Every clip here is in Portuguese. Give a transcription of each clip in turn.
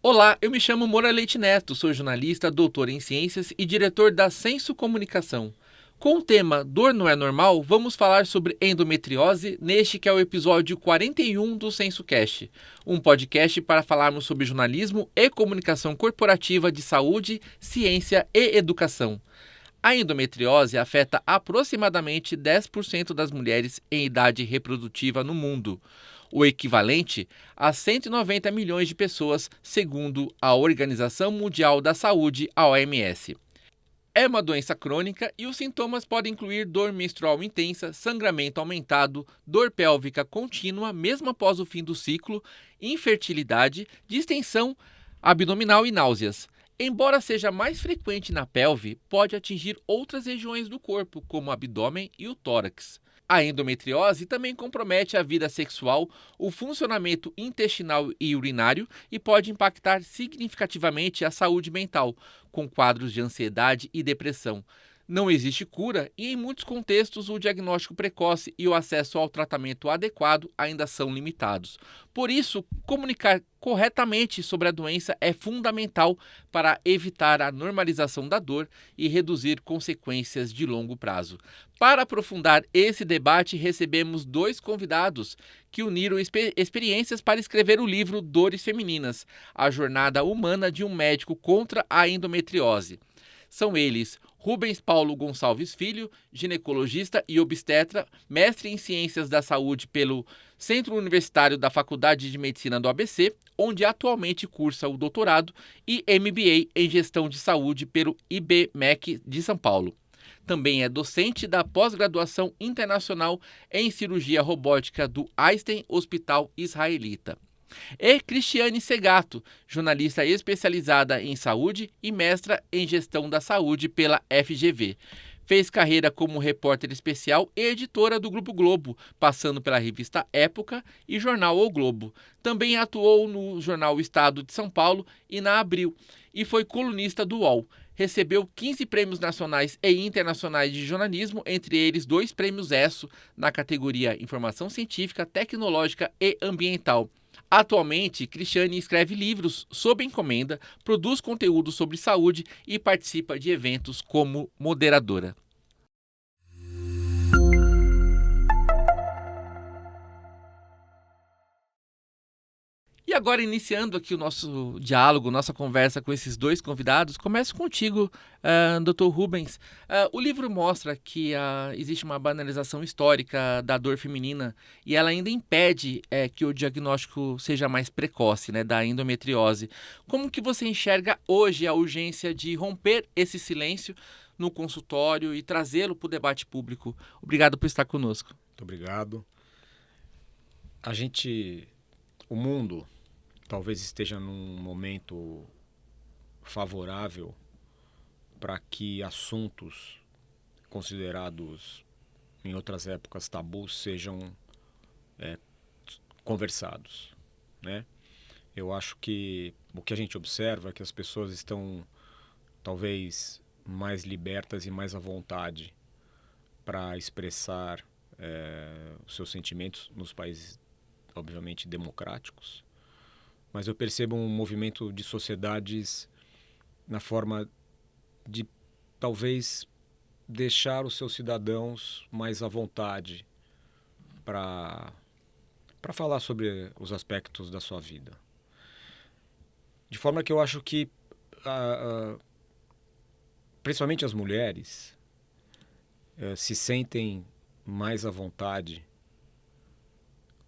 Olá, eu me chamo Moura Leite Neto, sou jornalista, doutor em ciências e diretor da Senso Comunicação. Com o tema Dor não é normal, vamos falar sobre endometriose neste que é o episódio 41 do SensoCast, um podcast para falarmos sobre jornalismo e comunicação corporativa de saúde, ciência e educação. A endometriose afeta aproximadamente 10% das mulheres em idade reprodutiva no mundo, o equivalente a 190 milhões de pessoas, segundo a Organização Mundial da Saúde, a OMS. É uma doença crônica e os sintomas podem incluir dor menstrual intensa, sangramento aumentado, dor pélvica contínua mesmo após o fim do ciclo, infertilidade, distensão abdominal e náuseas. Embora seja mais frequente na pelve, pode atingir outras regiões do corpo, como o abdômen e o tórax. A endometriose também compromete a vida sexual, o funcionamento intestinal e urinário e pode impactar significativamente a saúde mental, com quadros de ansiedade e depressão. Não existe cura e, em muitos contextos, o diagnóstico precoce e o acesso ao tratamento adequado ainda são limitados. Por isso, comunicar corretamente sobre a doença é fundamental para evitar a normalização da dor e reduzir consequências de longo prazo. Para aprofundar esse debate, recebemos dois convidados que uniram experiências para escrever o livro Dores Femininas, a jornada humana de um médico contra a endometriose. São eles Rubens Paulo Gonçalves Filho, ginecologista e obstetra, mestre em Ciências da Saúde pelo Centro Universitário da Faculdade de Medicina do ABC, onde atualmente cursa o doutorado, e MBA em Gestão de Saúde pelo IBMEC de São Paulo. Também é docente da pós-graduação internacional em cirurgia robótica do Einstein Hospital Israelita. E Cristiane Segato, jornalista especializada em saúde e mestra em gestão da saúde pela FGV. Fez carreira como repórter especial e editora do Grupo Globo, passando pela revista Época e jornal O Globo. Também atuou no jornal O Estado de São Paulo e na Abril, e foi colunista do UOL. Recebeu 15 prêmios nacionais e internacionais de jornalismo, entre eles 2 prêmios ESSO na categoria Informação Científica, Tecnológica e Ambiental. Atualmente, Cristiane escreve livros sob encomenda, produz conteúdo sobre saúde e participa de eventos como moderadora. E agora, iniciando aqui o nosso diálogo, nossa conversa com esses dois convidados, começo contigo, Dr. Rubens. O livro mostra que existe uma banalização histórica da dor feminina e ela ainda impede que o diagnóstico seja mais precoce, né, da endometriose. Como que você enxerga hoje a urgência de romper esse silêncio no consultório e trazê-lo para o debate público? Obrigado por estar conosco. Muito obrigado. O mundo talvez esteja num momento favorável para que assuntos considerados em outras épocas tabus sejam conversados, né? Eu acho que o que a gente observa é que as pessoas estão talvez mais libertas e mais à vontade para expressar os seus sentimentos nos países, obviamente, democráticos, mas eu percebo um movimento de sociedades na forma de talvez deixar os seus cidadãos mais à vontade para falar sobre os aspectos da sua vida. De forma que eu acho que, principalmente as mulheres, se sentem mais à vontade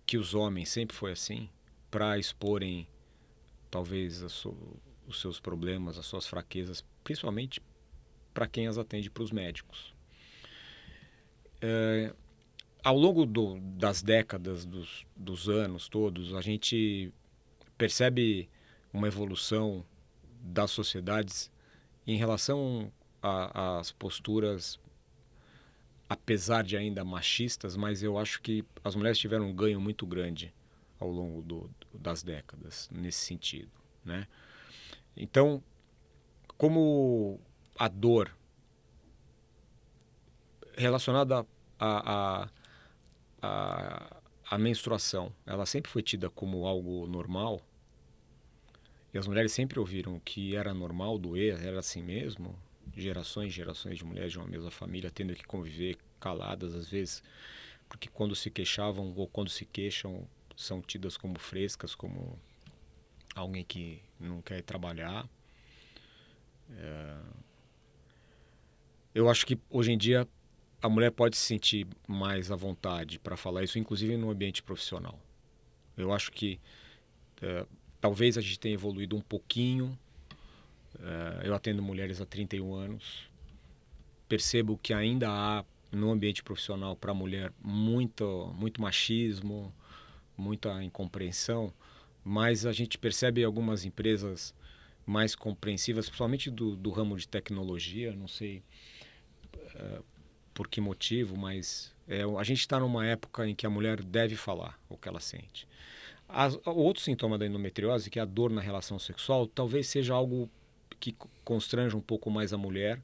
que os homens, sempre foi assim, para exporem talvez os seus problemas, as suas fraquezas, principalmente para quem as atende, para os médicos. Ao longo das décadas, dos anos todos, a gente percebe uma evolução das sociedades em relação às posturas, apesar de ainda machistas, mas eu acho que as mulheres tiveram um ganho muito grande ao longo das décadas, nesse sentido, né? Então, como a dor relacionada à menstruação, ela sempre foi tida como algo normal, e as mulheres sempre ouviram que era normal doer, era assim mesmo, gerações e gerações de mulheres de uma mesma família tendo que conviver caladas às vezes, porque quando se queixavam ou quando se queixam são tidas como frescas, como alguém que não quer trabalhar. Eu acho que hoje em dia a mulher pode se sentir mais à vontade para falar isso, inclusive no ambiente profissional. Eu acho que talvez a gente tenha evoluído um pouquinho. Eu atendo mulheres há 31 anos. Percebo que ainda há no ambiente profissional para a mulher muito machismo, muita incompreensão, mas a gente percebe algumas empresas mais compreensivas, principalmente do ramo de tecnologia, não sei por que motivo, mas a gente está numa época em que a mulher deve falar o que ela sente. Outro sintoma da endometriose, que é a dor na relação sexual, talvez seja algo que constranja um pouco mais a mulher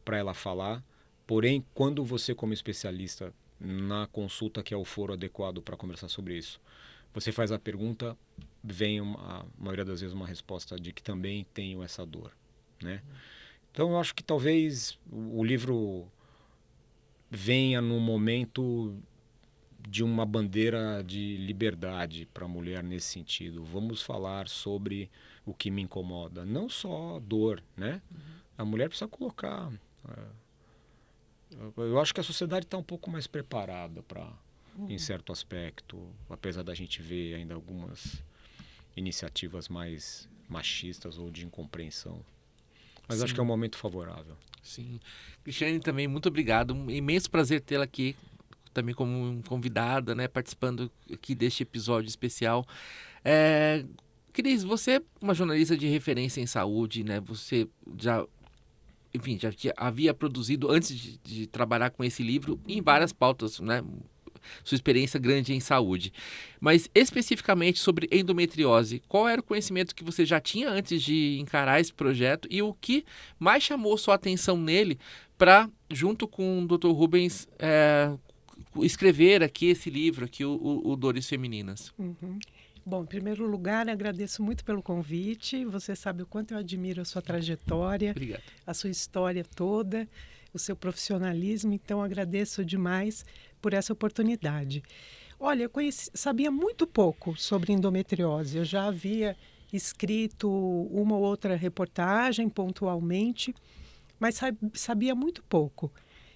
para ela falar. Porém, quando você, como especialista, na consulta que é o foro adequado para conversar sobre isso, você faz a pergunta, vem a maioria das vezes uma resposta de que também tenho essa dor, né? Então eu acho que talvez o livro venha num momento de uma bandeira de liberdade para a mulher nesse sentido. Vamos falar sobre o que me incomoda, não só dor, né? A mulher precisa colocar. Eu acho que a sociedade está um pouco mais preparada para, em certo aspecto, apesar da gente ver ainda algumas iniciativas mais machistas ou de incompreensão. Mas Sim. acho que é um momento favorável. Sim. Cristiane, também muito obrigado. Um imenso prazer tê-la aqui, também como convidada, né, participando aqui deste episódio especial. Cris, você é uma jornalista de referência em saúde, né? Você já havia produzido, antes de trabalhar com esse livro, em várias pautas, né? Sua experiência grande em saúde. Mas especificamente sobre endometriose, qual era o conhecimento que você já tinha antes de encarar esse projeto e o que mais chamou sua atenção nele para, junto com o Dr. Rubens, escrever aqui esse livro, aqui, o Dores Femininas? Uhum. Bom, em primeiro lugar, agradeço muito pelo convite. Você sabe o quanto eu admiro a sua trajetória, Obrigado. A sua história toda, o seu profissionalismo. Então, agradeço demais por essa oportunidade. Olha, eu sabia muito pouco sobre endometriose. Eu já havia escrito uma ou outra reportagem pontualmente, mas sabia muito pouco.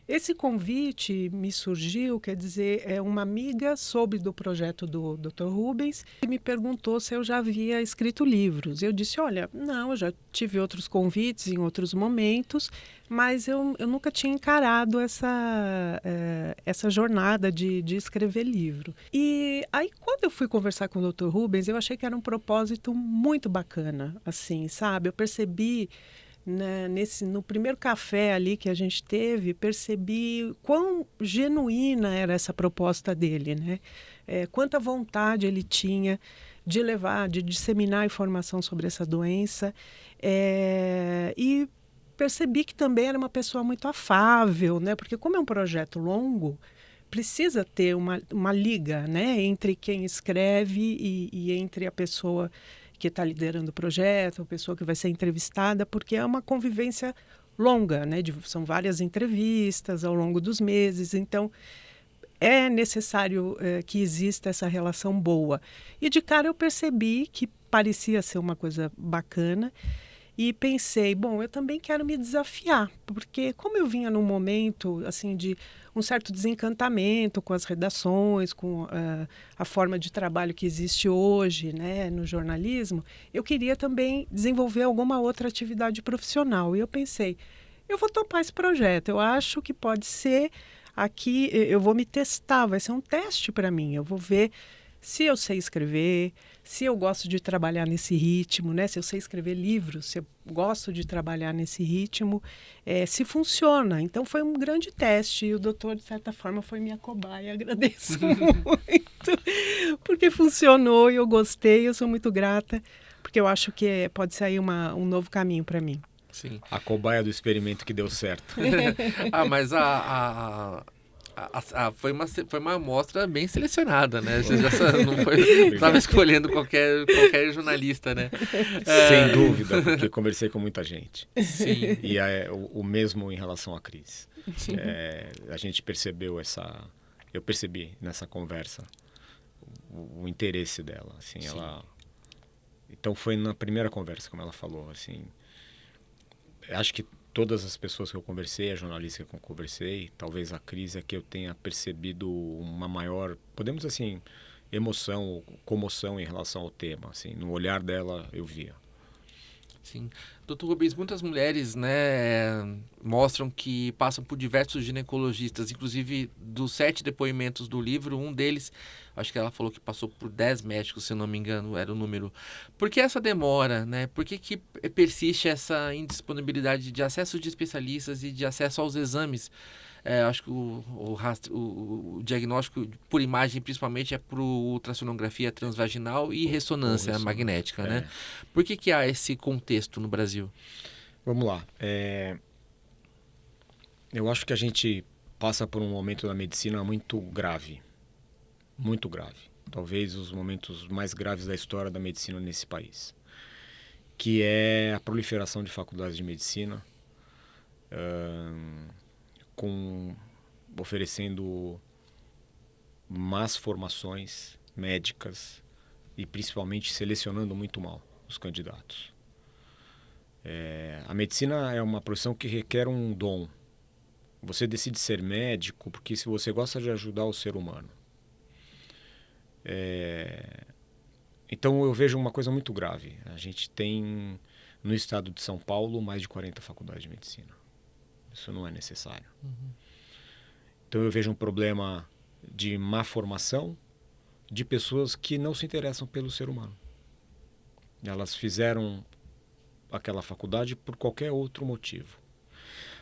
Esse convite me surgiu, quer dizer, uma amiga soube do projeto do Dr. Rubens e me perguntou se eu já havia escrito livros. Eu disse, olha, não, eu já tive outros convites em outros momentos, mas eu nunca tinha encarado essa jornada de escrever livro. E aí, quando eu fui conversar com o Dr. Rubens, eu achei que era um propósito muito bacana, assim, sabe? Eu percebi... no primeiro café ali que a gente teve, percebi quão genuína era essa proposta dele, né? Quanta vontade ele tinha de levar, de disseminar informação sobre essa doença. E percebi que também era uma pessoa muito afável, né? Porque como é um projeto longo, precisa ter uma liga, né? Entre quem escreve e entre a pessoa que está liderando o projeto, a pessoa que vai ser entrevistada, porque é uma convivência longa, né? São várias entrevistas ao longo dos meses, então é necessário que exista essa relação boa. E de cara eu percebi que parecia ser uma coisa bacana e pensei, bom, eu também quero me desafiar, porque como eu vinha num momento assim de um certo desencantamento com as redações, com a forma de trabalho que existe hoje, né, no jornalismo, eu queria também desenvolver alguma outra atividade profissional. E eu pensei, eu vou topar esse projeto, eu acho que pode ser aqui, eu vou me testar, vai ser um teste para mim, eu vou ver se eu sei escrever, se eu gosto de trabalhar nesse ritmo, né? Se eu sei escrever livros, se eu gosto de trabalhar nesse ritmo, se funciona. Então, foi um grande teste e o doutor, de certa forma, foi minha cobaia. Agradeço muito, porque funcionou e eu gostei, eu sou muito grata, porque eu acho que pode sair um novo caminho para mim. Sim. A cobaia do experimento que deu certo. Mas Foi uma amostra bem selecionada, né? Você já não estava escolhendo qualquer jornalista, né? Sem dúvida, porque conversei com muita gente. Sim. E o mesmo em relação à Cris. Sim. A gente percebeu eu percebi nessa conversa o interesse dela, assim, Sim. Então foi na primeira conversa, como ela falou, assim, acho que todas as pessoas que eu conversei, a jornalista que eu conversei, talvez a Cris é que eu tenha percebido uma maior, podemos assim, emoção, comoção em relação ao tema, assim, no olhar dela eu via. Sim. Doutor Rubens, muitas mulheres, né, mostram que passam por diversos ginecologistas, inclusive dos 7 depoimentos do livro, um deles, acho que ela falou que passou por 10 médicos, se não me engano, era o número. Por que essa demora, né? Por que persiste essa indisponibilidade de acesso de especialistas e de acesso aos exames? Acho que o diagnóstico por imagem, principalmente, é por ultrassonografia transvaginal e ressonância magnética, né? Por que há esse contexto no Brasil? Vamos lá. Eu acho que a gente passa por um momento da medicina muito grave. Muito grave. Talvez os momentos mais graves da história da medicina nesse país. Que é a proliferação de faculdades de medicina, oferecendo más formações médicas e principalmente selecionando muito mal os candidatos. A medicina é uma profissão que requer um dom. Você decide ser médico porque se você gosta de ajudar o ser humano. Então eu vejo uma coisa muito grave. A gente tem no estado de São Paulo mais de 40 faculdades de medicina. Isso não é necessário. Então eu vejo um problema de má formação de pessoas que não se interessam pelo ser humano. Elas fizeram aquela faculdade por qualquer outro motivo.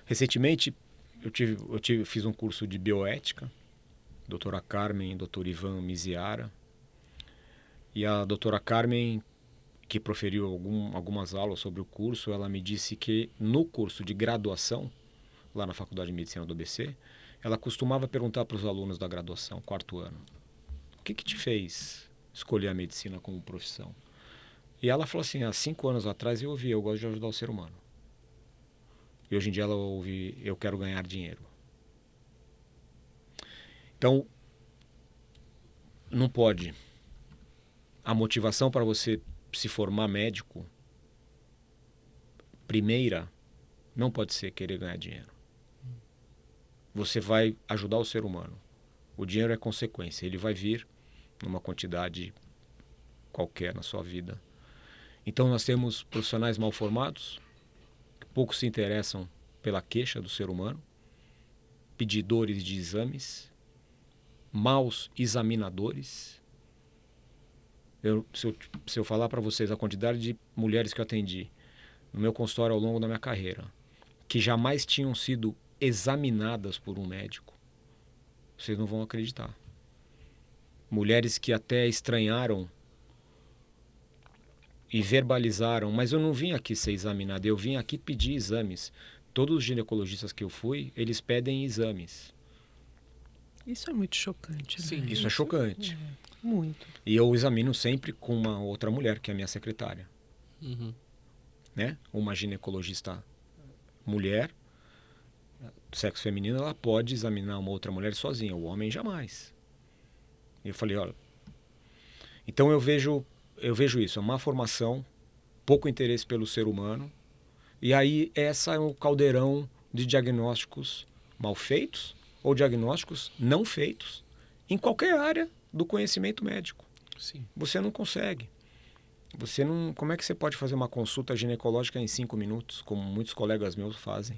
Recentemente eu fiz um curso de bioética, doutora Carmen e doutor Ivan Miziara. E a doutora Carmen, que proferiu algumas aulas sobre o curso, ela me disse que no curso de graduação, lá na Faculdade de Medicina do ABC, ela costumava perguntar para os alunos da graduação, 4º ano, o que te fez escolher a medicina como profissão? E ela falou assim, há 5 anos atrás eu gosto de ajudar o ser humano. E hoje em dia ela ouve, eu quero ganhar dinheiro. Então, não pode. A motivação para você se formar médico, primeira, não pode ser querer ganhar dinheiro. Você vai ajudar o ser humano. O dinheiro é consequência. Ele vai vir numa quantidade qualquer na sua vida. Então nós temos profissionais mal formados, que pouco se interessam pela queixa do ser humano, pedidores de exames, maus examinadores. Se eu falar para vocês a quantidade de mulheres que eu atendi no meu consultório ao longo da minha carreira, que jamais tinham sido examinadas por um médico, vocês não vão acreditar. Mulheres que até estranharam e verbalizaram, mas eu não vim aqui ser examinada, eu vim aqui pedir exames. Todos os ginecologistas que eu fui, eles pedem exames. Isso é muito chocante, né? Sim. Isso é chocante. Muito. E eu examino sempre com uma outra mulher, que é a minha secretária. Né? Uma ginecologista mulher, sexo feminino, ela pode examinar uma outra mulher sozinha, o homem jamais. E eu falei, olha, então eu vejo isso, uma má formação, pouco interesse pelo ser humano, e aí essa é um caldeirão de diagnósticos mal feitos ou diagnósticos não feitos em qualquer área do conhecimento médico. Sim. Você não consegue. Como é que você pode fazer uma consulta ginecológica em 5 minutos, como muitos colegas meus fazem?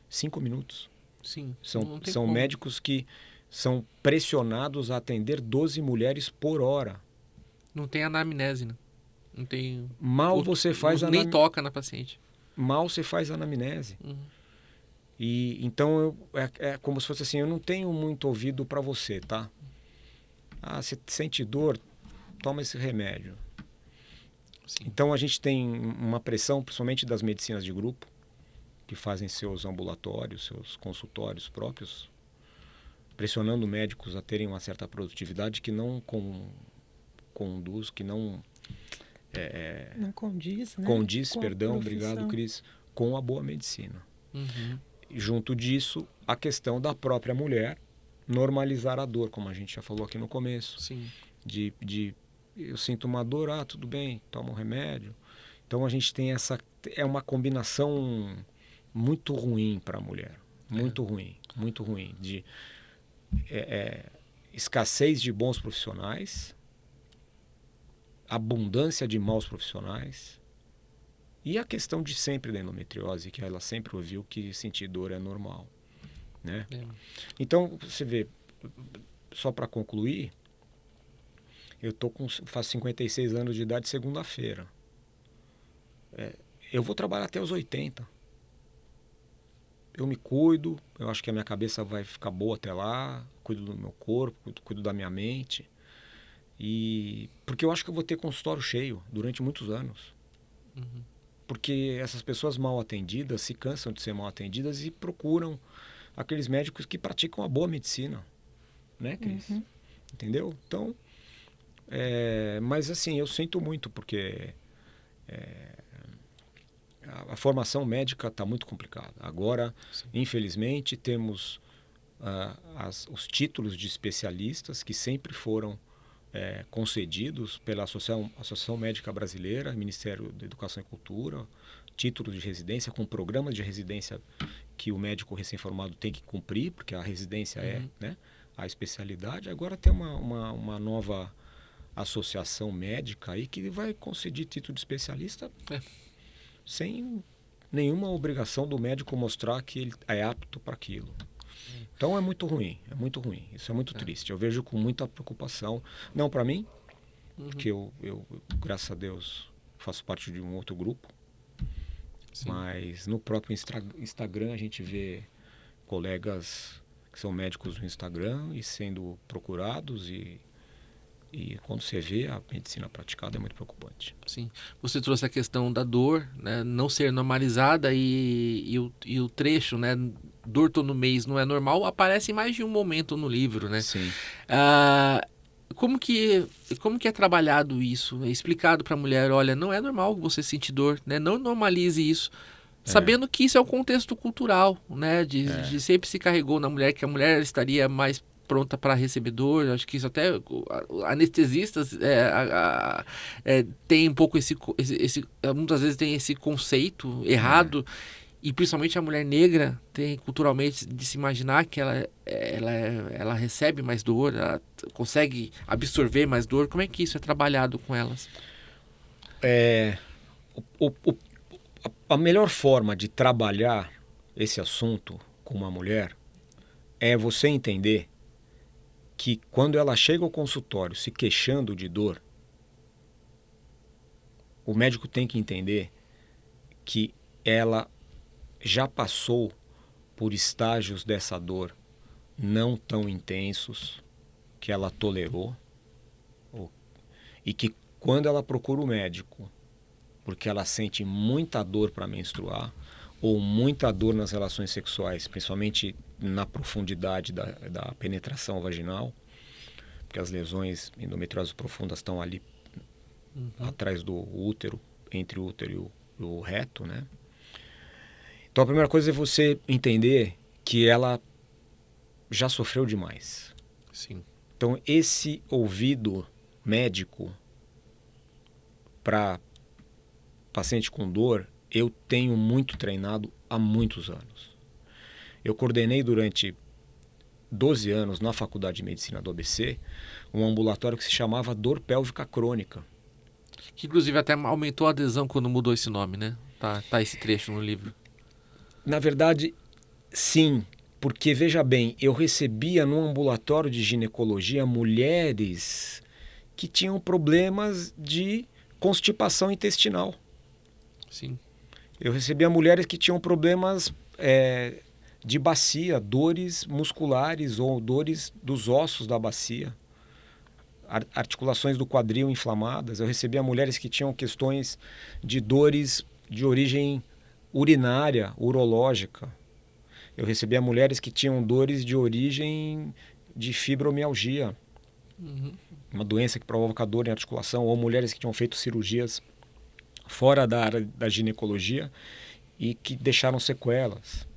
5 minutos. Sim. São médicos que são pressionados a atender 12 mulheres por hora. Não tem anamnese, né? Não tem... Você faz nem toca na paciente. Mal você faz anamnese. E então é como se fosse assim, eu não tenho muito ouvido para você, tá? Você sente dor, toma esse remédio. Sim. Então a gente tem uma pressão, principalmente das medicinas de grupo, que fazem seus ambulatórios, seus consultórios próprios, pressionando médicos a terem uma certa produtividade que não conduz, que não Não condiz, né? condiz, Com a perdão, profissão. obrigado, Cris, com a boa medicina. Uhum. E junto disso, a questão da própria mulher normalizar a dor, como a gente já falou aqui no começo. Sim. Eu sinto uma dor, tudo bem, toma um remédio. Então a gente tem é uma combinação muito ruim para a mulher, muito ruim, de escassez de bons profissionais, abundância de maus profissionais e a questão de sempre da endometriose, que ela sempre ouviu que sentir dor é normal, né? Então, você vê, só para concluir, eu faço 56 anos de idade segunda-feira. Eu vou trabalhar até os 80. Eu me cuido, eu acho que a minha cabeça vai ficar boa até lá, cuido do meu corpo, cuido da minha mente. Porque eu acho que eu vou ter consultório cheio durante muitos anos. Uhum. Porque essas pessoas mal atendidas se cansam de ser mal atendidas e procuram aqueles médicos que praticam a boa medicina. Né, Cris? Uhum. Entendeu? Então, mas assim, eu sinto muito porque a formação médica está muito complicada. Agora, infelizmente, temos os títulos de especialistas que sempre foram concedidos pela Associação Médica Brasileira, Ministério da Educação e Cultura, títulos de residência, com programas de residência que o médico recém-formado tem que cumprir, porque a residência né, a especialidade. Agora tem uma nova associação médica aí que vai conceder título de especialista sem nenhuma obrigação do médico mostrar que ele é apto para aquilo. Então é muito ruim. Isso é muito triste. Eu vejo com muita preocupação. Não para mim, porque eu, graças a Deus, faço parte de um outro grupo. Sim. Mas no próprio Instagram a gente vê colegas que são médicos no Instagram e sendo procurados e quando você vê a medicina praticada é muito preocupante. Sim. Você trouxe a questão da dor, né, não ser normalizada e o trecho, né, dor todo mês não é normal, aparece em mais de um momento no livro, né? Sim. Como que é trabalhado isso? É explicado para a mulher, olha, não é normal você sentir dor, né? Não normalize isso. Sabendo que isso é um contexto cultural, né? De sempre se carregou na mulher, que a mulher estaria mais pronta para receber dor. Acho que isso até anestesistas tem um pouco esse muitas vezes tem esse conceito errado. E principalmente a mulher negra tem culturalmente de se imaginar que ela recebe mais dor, ela consegue absorver mais dor. Como é que isso é trabalhado com elas? A melhor forma de trabalhar esse assunto com uma mulher é você entender que quando ela chega ao consultório se queixando de dor, o médico tem que entender que ela já passou por estágios dessa dor não tão intensos, que ela tolerou, e que quando ela procura o médico porque ela sente muita dor para menstruar ou muita dor nas relações sexuais, principalmente na profundidade da penetração vaginal, porque as lesões endometriosas profundas estão ali atrás do útero, entre o útero e o reto, né? Então a primeira coisa é você entender que ela já sofreu demais. Sim. Então esse ouvido médico para paciente com dor, eu tenho muito treinado há muitos anos. Eu coordenei durante 12 anos na Faculdade de Medicina do ABC um ambulatório que se chamava Dor Pélvica Crônica. Que inclusive até aumentou a adesão quando mudou esse nome, né? Tá esse trecho no livro. Na verdade, sim, porque veja bem, eu recebia no ambulatório de ginecologia mulheres que tinham problemas de constipação intestinal. Sim. Eu recebia mulheres que tinham problemas de bacia, dores musculares ou dores dos ossos da bacia, articulações do quadril inflamadas. Eu recebia mulheres que tinham questões de dores de origem urinária, urológica. Eu recebia mulheres que tinham dores de origem de fibromialgia, uma doença que provoca dor em articulação, ou mulheres que tinham feito cirurgias fora da área da ginecologia e que deixaram sequelas.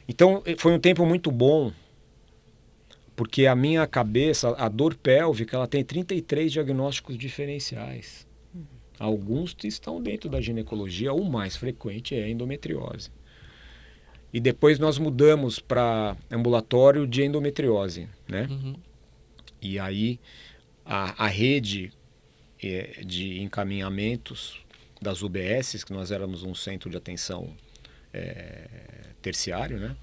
Então, foi um tempo muito bom, porque a minha cabeça, a dor pélvica, ela tem 33 diagnósticos diferenciais. Alguns estão dentro da ginecologia, o mais frequente é a endometriose. E depois nós mudamos para ambulatório de endometriose, né? E aí a rede de encaminhamentos das UBSs, que nós éramos um centro de atenção terciário, né?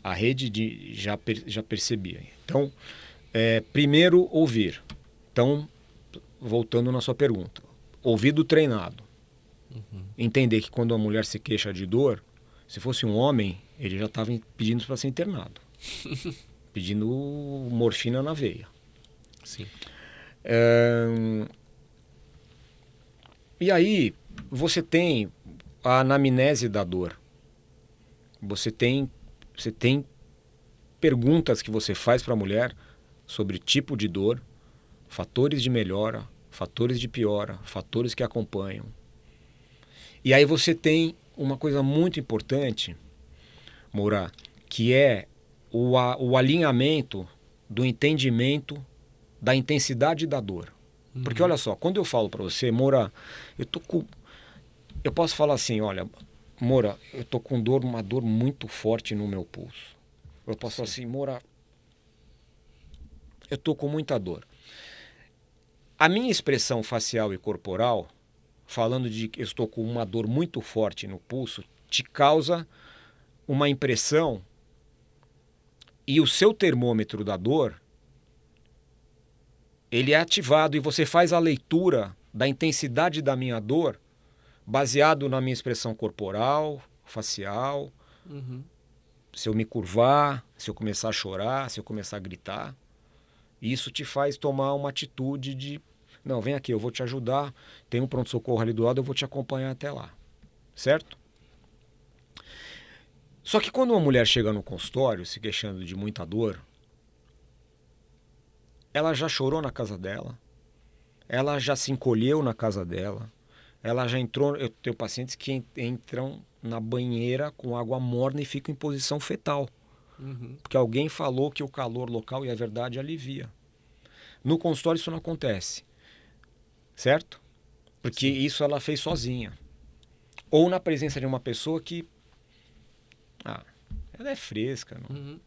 A rede já percebia. Então, primeiro ouvir. Então, voltando na sua pergunta, ouvido treinado. Entender que quando a mulher se queixa de dor, se fosse um homem, ele já estava pedindo para ser internado. Pedindo morfina na veia. Sim. E aí, você tem a anamnese da dor. Você tem perguntas que você faz para a mulher sobre tipo de dor, fatores de melhora, fatores de piora, fatores que acompanham. E aí você tem uma coisa muito importante, Moura, que é o alinhamento do entendimento da intensidade da dor. Porque olha só, quando eu falo para você, Moura, eu posso falar assim, olha, Moura, eu tô com uma dor muito forte no meu pulso. Eu posso falar assim, Moura, eu tô com muita dor. A minha expressão facial e corporal, falando de que eu estou com uma dor muito forte no pulso, te causa uma impressão, e o seu termômetro da dor, ele é ativado e você faz a leitura da intensidade da minha dor baseado na minha expressão corporal, facial, se eu me curvar, se eu começar a chorar, se eu começar a gritar. Isso te faz tomar uma atitude de, não, vem aqui, eu vou te ajudar, tem um pronto-socorro ali do lado, eu vou te acompanhar até lá. Certo? Só que quando uma mulher chega no consultório se queixando de muita dor, ela já chorou na casa dela, ela já se encolheu na casa dela, ela já entrou. Eu tenho pacientes que entram na banheira com água morna e ficam em posição fetal. Porque alguém falou que o calor local, e a verdade, alivia. No consultório isso não acontece. Certo? Porque isso ela fez sozinha. Ou na presença de uma pessoa que... ela é fresca. Não?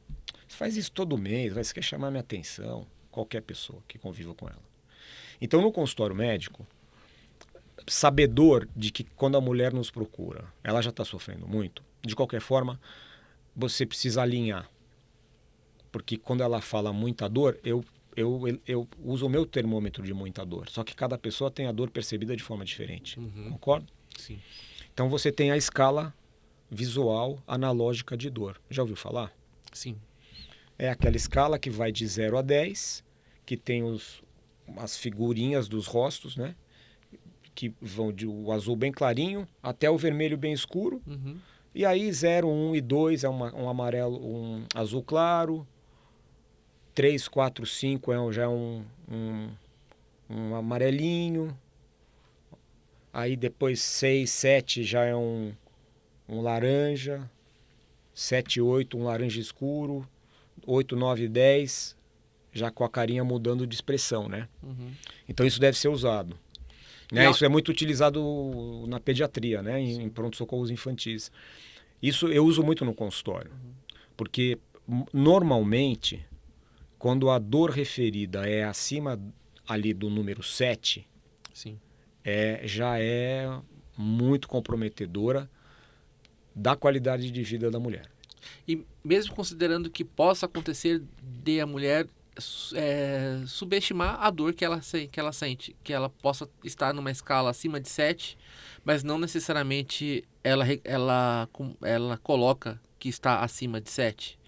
Você faz isso todo mês, você quer chamar minha atenção. Qualquer pessoa que conviva com ela. Então, no consultório médico, sabedor de que quando a mulher nos procura, ela já está sofrendo muito, de qualquer forma, você precisa alinhar. Porque quando ela fala muita dor, eu uso o meu termômetro de muita dor. Só que cada pessoa tem a dor percebida de forma diferente. Concorda? Sim. Então você tem a escala visual analógica de dor. Já ouviu falar? Sim. É aquela escala que vai de 0 a 10, que tem as figurinhas dos rostos, né? Que vão do azul bem clarinho até o vermelho bem escuro. E aí 0, 1 e 2 é um amarelo, um azul claro. 3, 4, 5 já é um amarelinho. Aí depois 6, 7 já é um laranja. 7, 8 um laranja escuro. 8, 9 e 10 já com a carinha mudando de expressão, né? Então isso deve ser usado. Né? Isso é muito utilizado na pediatria, né? Em pronto-socorros infantis. Isso eu uso muito no consultório. Porque normalmente, quando a dor referida é acima ali do número 7, já é muito comprometedora da qualidade de vida da mulher. E mesmo considerando que possa acontecer de a mulher subestimar a dor que ela sente, que ela possa estar numa escala acima de 7, mas não necessariamente ela coloca que está acima de 7.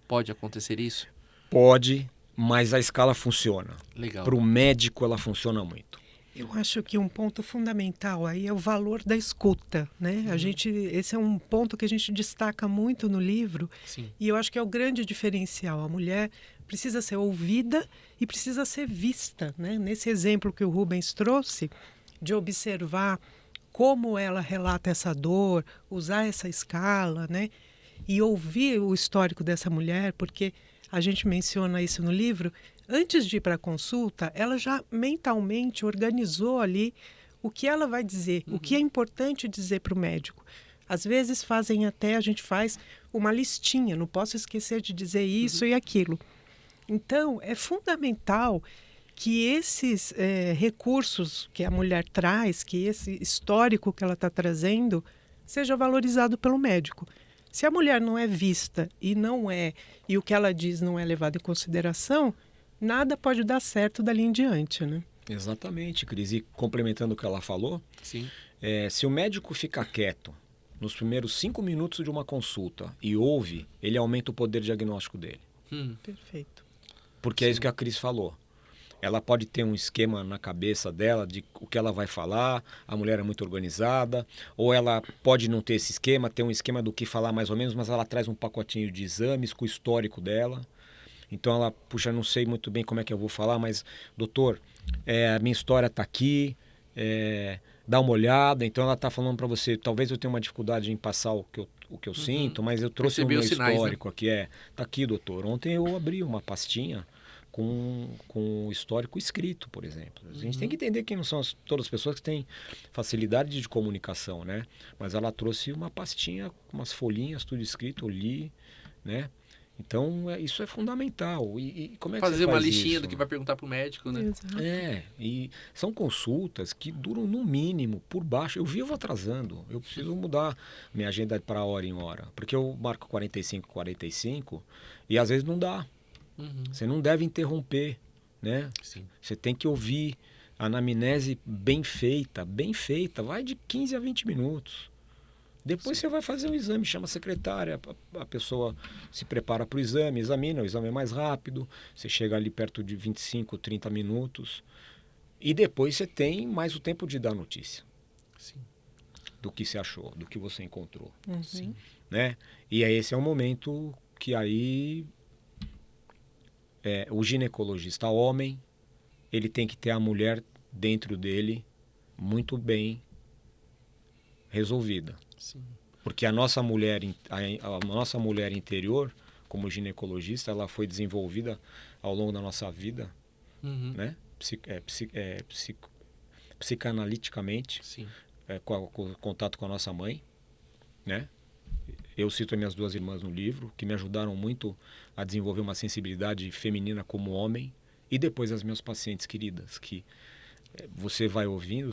Pode acontecer isso? Pode, mas a escala funciona. Legal. Para o médico ela funciona muito. Eu acho que um ponto fundamental aí é o valor da escuta, né? Esse é um ponto que a gente destaca muito no livro, Sim. e eu acho que é o grande diferencial. A mulher precisa ser ouvida e precisa ser vista, né? Nesse exemplo que o Rubens trouxe, de observar como ela relata essa dor, usar essa escala, né? E ouvir o histórico dessa mulher, porque a gente menciona isso no livro. Antes de ir para a consulta, ela já mentalmente organizou ali o que ela vai dizer, o que é importante dizer para o médico. Às vezes a gente faz uma listinha, não posso esquecer de dizer isso e aquilo. Então, é fundamental que esses recursos que a mulher traz, que esse histórico que ela está trazendo, seja valorizado pelo médico. Se a mulher não é vista e o que ela diz não é levado em consideração, nada pode dar certo dali em diante, né? Exatamente, Cris. E complementando o que ela falou, Sim. se o médico ficar quieto nos primeiros 5 minutos de uma consulta e ouve, ele aumenta o poder diagnóstico dele. Perfeito. Porque é isso que a Cris falou. Ela pode ter um esquema na cabeça dela de o que ela vai falar, a mulher é muito organizada, ou ela pode não ter esse esquema, ter um esquema do que falar mais ou menos, mas ela traz um pacotinho de exames com o histórico dela. Então ela, puxa, não sei muito bem como é que eu vou falar, mas, doutor, a minha história está aqui, dá uma olhada. Então ela está falando para você, talvez eu tenha uma dificuldade em passar o que eu sinto, mas eu trouxe Perceber o meu os sinais, histórico aqui. Tá aqui, doutor. Ontem eu abri uma pastinha com o histórico escrito, por exemplo. A gente tem que entender que não são todas as pessoas que têm facilidade de comunicação, né? Mas ela trouxe uma pastinha, umas folhinhas, tudo escrito, eu li, né? Então, isso é fundamental. E como é que Fazer você uma faz listinha isso? do que vai perguntar pro médico, né? Exato. E são consultas que duram no mínimo, por baixo. Eu vivo atrasando. Eu preciso mudar minha agenda para hora em hora. Porque eu marco 45 e às vezes não dá. Você não deve interromper, né? Sim. Você tem que ouvir a anamnese bem feita, vai de 15 a 20 minutos. Depois você vai fazer um exame, chama a secretária, a pessoa se prepara para o examina, o exame é mais rápido, você chega ali perto de 25, 30 minutos, e depois você tem mais o tempo de dar notícia. Sim. Do que você achou, do que você encontrou. Sim. Né? E aí esse é o momento que aí o ginecologista homem, ele tem que ter a mulher dentro dele muito bem resolvida. Sim. Porque a nossa mulher interior, como ginecologista, ela foi desenvolvida ao longo da nossa vida, né? Psicanaliticamente, Sim. Com o contato com a nossa mãe, né? Eu cito as minhas 2 irmãs no livro, que me ajudaram muito a desenvolver uma sensibilidade feminina como homem, e depois as minhas pacientes queridas, que você vai ouvindo,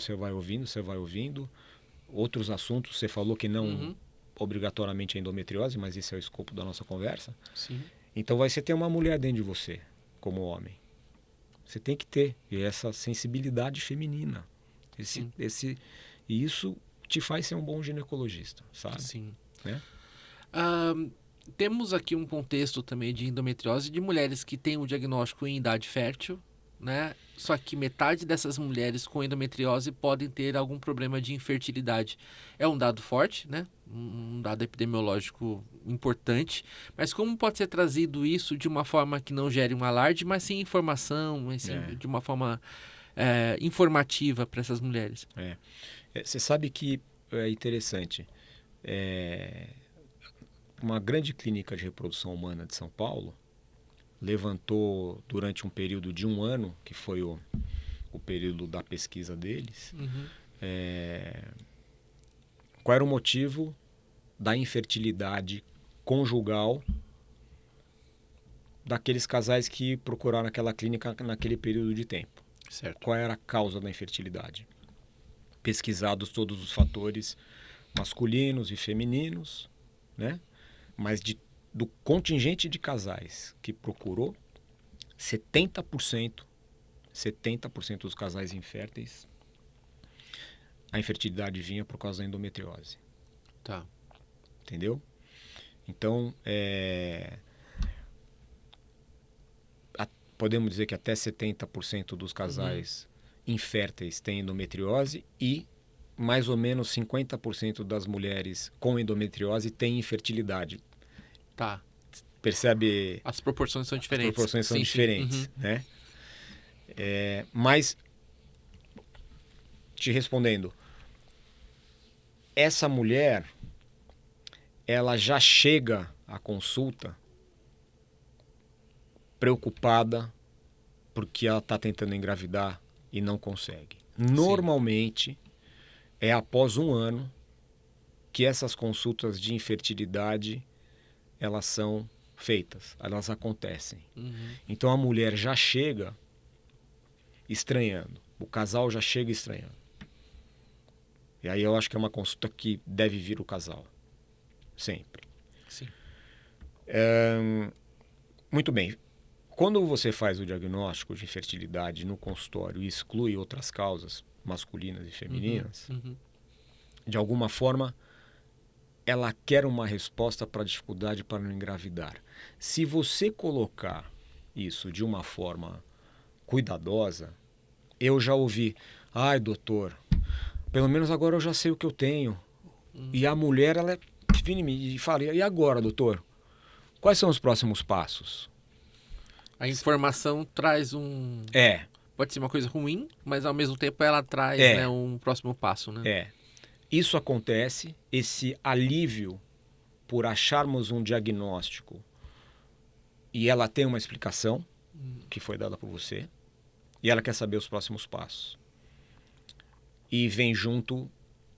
outros assuntos, você falou que não obrigatoriamente a endometriose, mas esse é o escopo da nossa conversa. Sim. Então você tem uma mulher dentro de você, como homem. Você tem que ter essa sensibilidade feminina. E isso te faz ser um bom ginecologista, sabe? Sim. Né? Temos aqui um contexto também de endometriose de mulheres que têm o diagnóstico em idade fértil, né? Só que metade dessas mulheres com endometriose podem ter algum problema de infertilidade. É um dado forte, né? Um dado epidemiológico importante. Mas como pode ser trazido isso de uma forma que não gere um alarde, mas sim informação, assim, de uma forma informativa para essas mulheres? Você sabe que é interessante. Uma grande clínica de reprodução humana de São Paulo levantou durante um período de 1 ano, que foi o período da pesquisa deles, qual era o motivo da infertilidade conjugal daqueles casais que procuraram aquela clínica naquele período de tempo. Certo. Qual era a causa da infertilidade? Pesquisados todos os fatores masculinos e femininos, né? Mas do contingente de casais que procurou, 70% dos casais inférteis, a infertilidade vinha por causa da endometriose. Tá. Entendeu? Então, podemos dizer que até 70% dos casais inférteis têm endometriose e mais ou menos 50% das mulheres com endometriose têm infertilidade. Tá. Percebe? As proporções são diferentes. As proporções são Sim, diferentes, sim. né? Mas, te respondendo, essa mulher, ela já chega à consulta preocupada porque ela está tentando engravidar e não consegue. Normalmente, é após 1 ano que essas consultas de infertilidade, elas são feitas, elas acontecem. Então a mulher já chega estranhando, o casal já chega estranhando. E aí eu acho que é uma consulta que deve vir o casal, sempre. Sim. Muito bem. Quando você faz o diagnóstico de infertilidade no consultório e exclui outras causas, masculinas e femininas, de alguma forma, ela quer uma resposta para a dificuldade para não engravidar. Se você colocar isso de uma forma cuidadosa, eu já ouvi, ai doutor, pelo menos agora eu já sei o que eu tenho. E a mulher, ela vem em mim e fala, e agora doutor? Quais são os próximos passos? A informação traz um... Pode ser uma coisa ruim, mas ao mesmo tempo ela traz né, um próximo passo, né? Isso acontece, esse alívio por acharmos um diagnóstico e ela tem uma explicação que foi dada por você e ela quer saber os próximos passos. E vem junto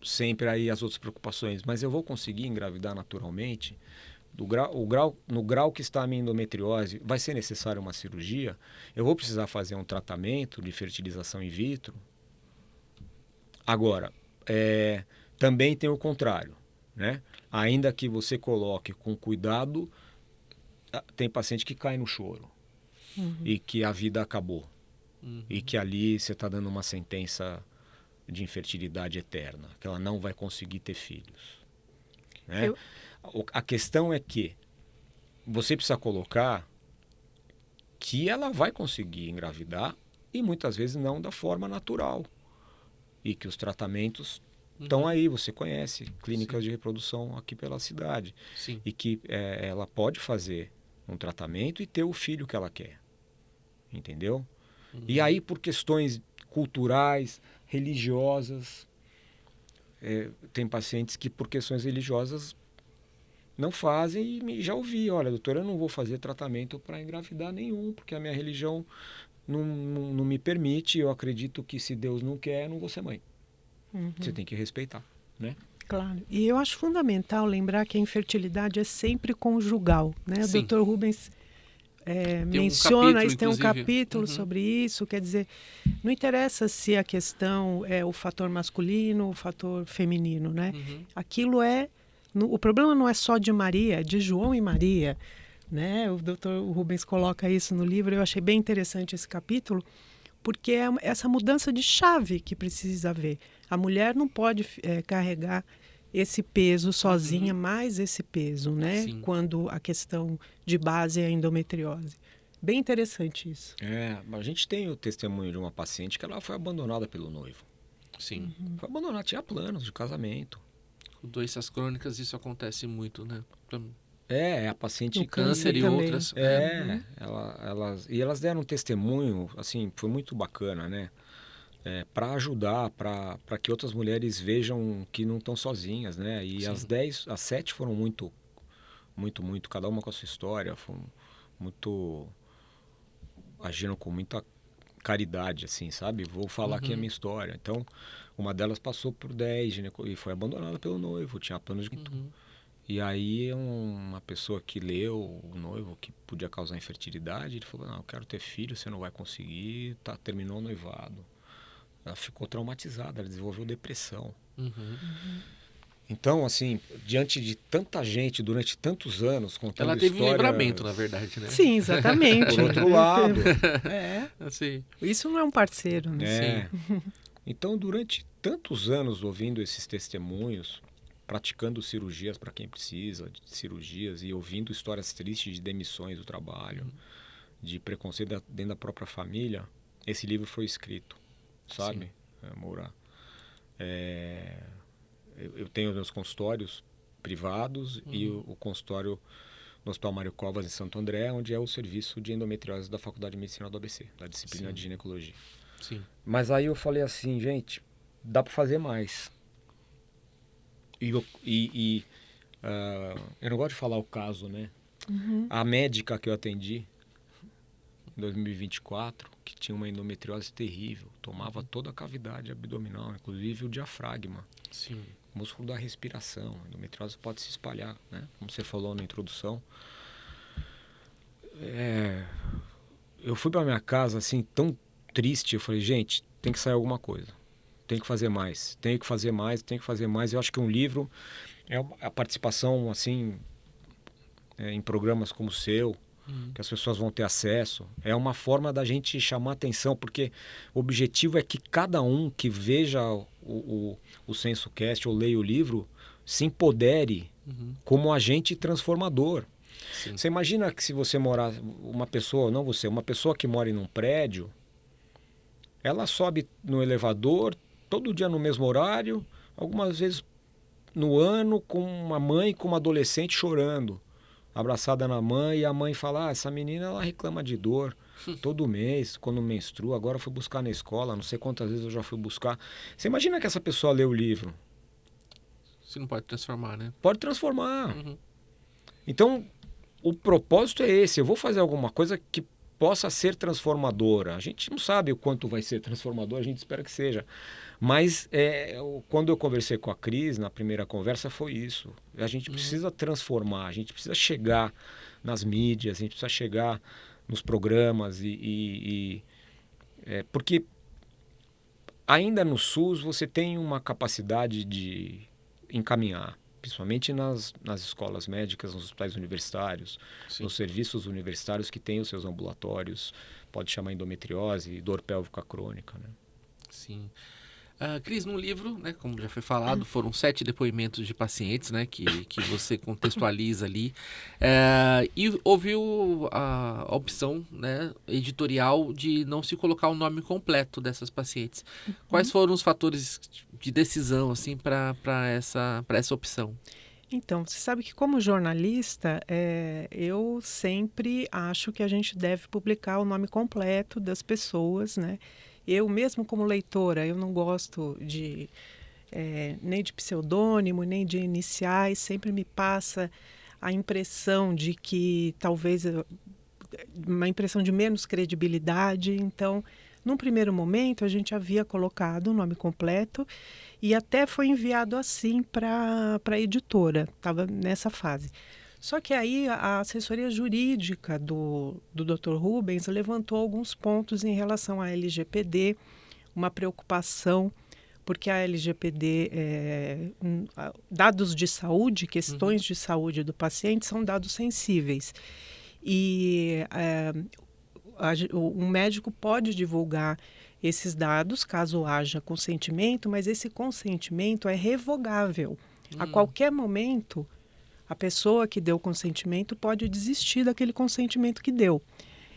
sempre aí as outras preocupações. Mas eu vou conseguir engravidar naturalmente? No grau que está a minha endometriose, vai ser necessária uma cirurgia? Eu vou precisar fazer um tratamento de fertilização in vitro? Agora, também tem o contrário, né? Ainda que você coloque com cuidado, tem paciente que cai no choro e que a vida acabou e que ali você está dando uma sentença de infertilidade eterna, que ela não vai conseguir ter filhos, né? A questão é que você precisa colocar que ela vai conseguir engravidar e muitas vezes não da forma natural e que os tratamentos estão aí, você conhece clínicas de reprodução aqui pela cidade. E que ela pode fazer um tratamento e ter o filho que ela quer, entendeu? E aí por questões culturais, religiosas, tem pacientes que por questões religiosas não fazem e já ouvi, olha doutor, eu não vou fazer tratamento para engravidar nenhum, porque a minha religião não me permite, eu acredito que se Deus não quer, eu não vou ser mãe. Você tem que respeitar, né? Claro. E eu acho fundamental lembrar que a infertilidade é sempre conjugal, né? O Dr. Rubens menciona, tem um capítulo sobre isso, quer dizer, não interessa se a questão é o fator masculino ou o fator feminino, né? Aquilo o problema não é só de Maria, é de João e Maria, né? O Dr. Rubens coloca isso no livro, eu achei bem interessante esse capítulo, porque é essa mudança de chave que precisa haver. A mulher não pode carregar esse peso sozinha, mais esse peso, né? Quando a questão de base é a endometriose. Bem interessante isso. A gente tem o testemunho de uma paciente que ela foi abandonada pelo noivo. Sim. Foi abandonada, tinha planos de casamento. Com doenças crônicas isso acontece muito, né? A paciente... O câncer e também. outras. Elas deram um testemunho, assim, foi muito bacana, né? Para ajudar, para que outras mulheres vejam que não estão sozinhas, né? E as 7 foram muito, cada uma com a sua história, foram agiram com muita caridade, assim, sabe? Vou falar aqui a minha história. Então, uma delas passou por 10 e foi abandonada pelo noivo, tinha planos de... E aí uma pessoa que leu o noivo que podia causar infertilidade, ele falou, não, eu quero ter filho, você não vai conseguir, terminou o noivado. Ela ficou traumatizada, ela desenvolveu depressão. Então, assim, diante de tanta gente, durante tantos anos, contando história... Ela teve um livramento, na verdade, né? Sim, exatamente. Por outro lado. Assim. Isso não é um parceiro, né? Então, durante tantos anos ouvindo esses testemunhos, praticando cirurgias para quem precisa de cirurgias e ouvindo histórias tristes de demissões do trabalho, de preconceito dentro da própria família, esse livro foi escrito. sabe, Moura? Eu tenho meus consultórios privados e o consultório no Hospital Mário Covas, em Santo André, onde é o serviço de endometriose da Faculdade de Medicina do ABC, da disciplina de ginecologia. Sim. Mas aí eu falei assim, gente, dá para fazer mais. Eu não gosto de falar o caso, né? A médica que eu atendi em 2024, que tinha uma endometriose terrível, tomava toda a cavidade abdominal, inclusive o diafragma. Sim. Músculo da respiração. A endometriose pode se espalhar, né? Como você falou na introdução. Eu fui para minha casa assim, tão triste. Eu falei, gente, tem que sair alguma coisa. Tem que fazer mais. Tenho que fazer mais, tenho que fazer mais. Eu acho que um livro é a participação assim em programas como o seu, que as pessoas vão ter acesso. É uma forma da gente chamar atenção, porque o objetivo é que cada um que veja o SensoCast ou leia o livro se empodere como agente transformador. Sim. Você imagina que se você morar, uma pessoa que mora em um prédio, ela sobe no elevador todo dia no mesmo horário, algumas vezes no ano, com uma mãe, com uma adolescente chorando, abraçada na mãe, e a mãe fala, essa menina ela reclama de dor todo mês, quando menstrua, agora eu fui buscar na escola, não sei quantas vezes eu já fui buscar. Você imagina que essa pessoa lê o livro? Você não pode transformar, né? Pode transformar. Então, o propósito é esse, eu vou fazer alguma coisa que possa ser transformadora. A gente não sabe o quanto vai ser transformador, a gente espera que seja. Mas quando eu conversei com a Cris, na primeira conversa, foi isso. A gente precisa transformar, a gente precisa chegar nas mídias, a gente precisa chegar nos programas porque ainda no SUS você tem uma capacidade de encaminhar, principalmente nas escolas médicas, nos hospitais universitários, nos serviços universitários que têm os seus ambulatórios, pode chamar endometriose e dor pélvica crônica, né? Sim. Cris, no livro, né, como já foi falado, foram 7 depoimentos de pacientes, né, que você contextualiza ali. E houve a opção, né, editorial de não se colocar o nome completo dessas pacientes. Quais foram os fatores de decisão assim, para essa opção? Então, você sabe que como jornalista, eu sempre acho que a gente deve publicar o nome completo das pessoas, né? Eu mesmo como leitora, eu não gosto nem de pseudônimo, nem de iniciais, sempre me passa a impressão de que talvez uma impressão de menos credibilidade. Então, num primeiro momento, a gente havia colocado o nome completo e até foi enviado assim para a editora, estava nessa fase. Só que aí a assessoria jurídica do Dr. Rubens levantou alguns pontos em relação à LGPD, uma preocupação, porque a LGPD, dados de saúde, questões de saúde do paciente são dados sensíveis. E um médico pode divulgar esses dados, caso haja consentimento, mas esse consentimento é revogável. A qualquer momento, a pessoa que deu o consentimento pode desistir daquele consentimento que deu.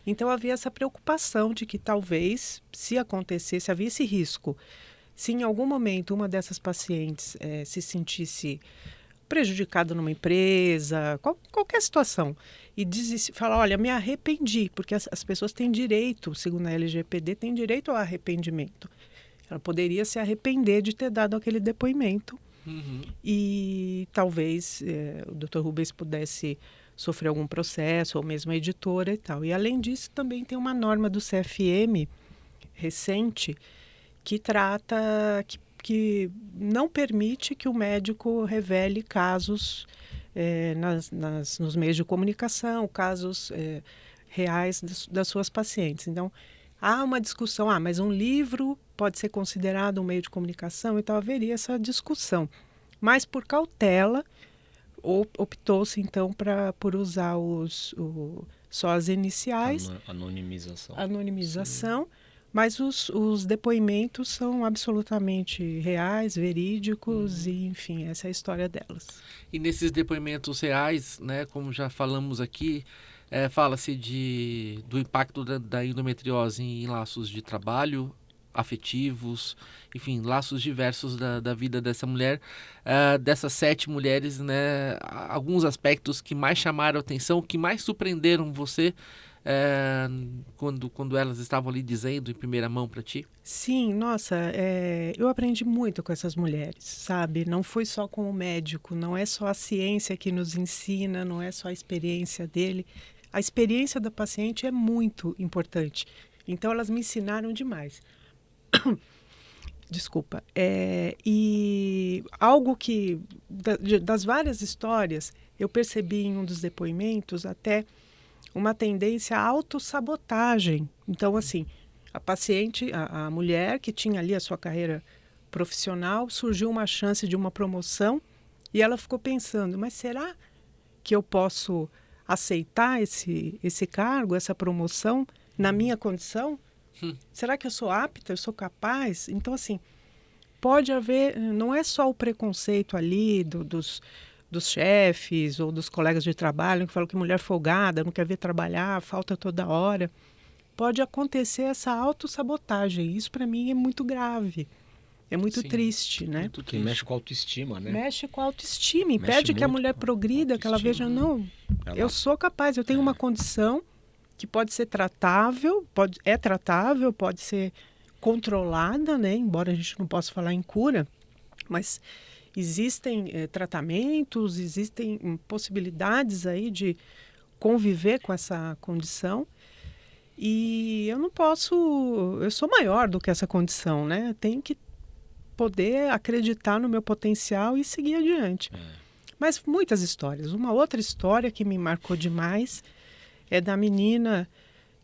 Então, havia essa preocupação de que talvez, se acontecesse, havia esse risco. Se em algum momento uma dessas pacientes se sentisse prejudicada numa empresa, qualquer situação, e falar, olha, me arrependi, porque as pessoas têm direito, segundo a LGPD, têm direito ao arrependimento. Ela poderia se arrepender de ter dado aquele depoimento. E talvez o Dr. Rubens pudesse sofrer algum processo, ou mesmo a editora e tal. E além disso, também tem uma norma do CFM recente que trata, que não permite que o médico revele casos nos meios de comunicação, casos reais das suas pacientes. Então, há uma discussão, mas um livro pode ser considerado um meio de comunicação, então haveria essa discussão. Mas por cautela, optou-se então por usar só as iniciais. Anonimização. Mas os depoimentos são absolutamente reais, verídicos, e enfim, essa é a história delas. E nesses depoimentos reais, né, como já falamos aqui, fala-se do impacto da endometriose em laços de trabalho, afetivos, enfim, laços diversos da vida dessa mulher. Dessas 7 mulheres, né, alguns aspectos que mais chamaram a atenção, que mais surpreenderam você quando elas estavam ali dizendo em primeira mão para ti? Sim, nossa, eu aprendi muito com essas mulheres, sabe? Não foi só com o médico, não é só a ciência que nos ensina, não é só a experiência dele. A experiência da paciente é muito importante. Então, elas me ensinaram demais. Desculpa. E algo que, das várias histórias, eu percebi em um dos depoimentos até uma tendência à autossabotagem. Então, assim, a paciente, a mulher que tinha ali a sua carreira profissional, surgiu uma chance de uma promoção e ela ficou pensando, mas será que eu posso aceitar esse cargo, essa promoção, na minha condição? Será que eu sou apta, eu sou capaz? Então, assim, pode haver, não é só o preconceito ali dos chefes ou dos colegas de trabalho que falam que mulher folgada, não quer ver trabalhar, falta toda hora. Pode acontecer essa autossabotagem. Isso, para mim, é muito grave. É muito Sim, triste, né? muito Que triste. mexe com a autoestima, né? Mexe com a autoestima, Mexe impede que a muito mulher com a progrida, que ela veja, autoestima. não, Ela- eu sou capaz, eu tenho uma condição que pode ser tratável, é tratável, pode ser controlada, né? Embora a gente não possa falar em cura, mas existem tratamentos, existem possibilidades aí de conviver com essa condição. E eu não posso, eu sou maior do que essa condição, né? Eu tenho que poder acreditar no meu potencial e seguir adiante. Mas muitas histórias. Uma outra história que me marcou demais é da menina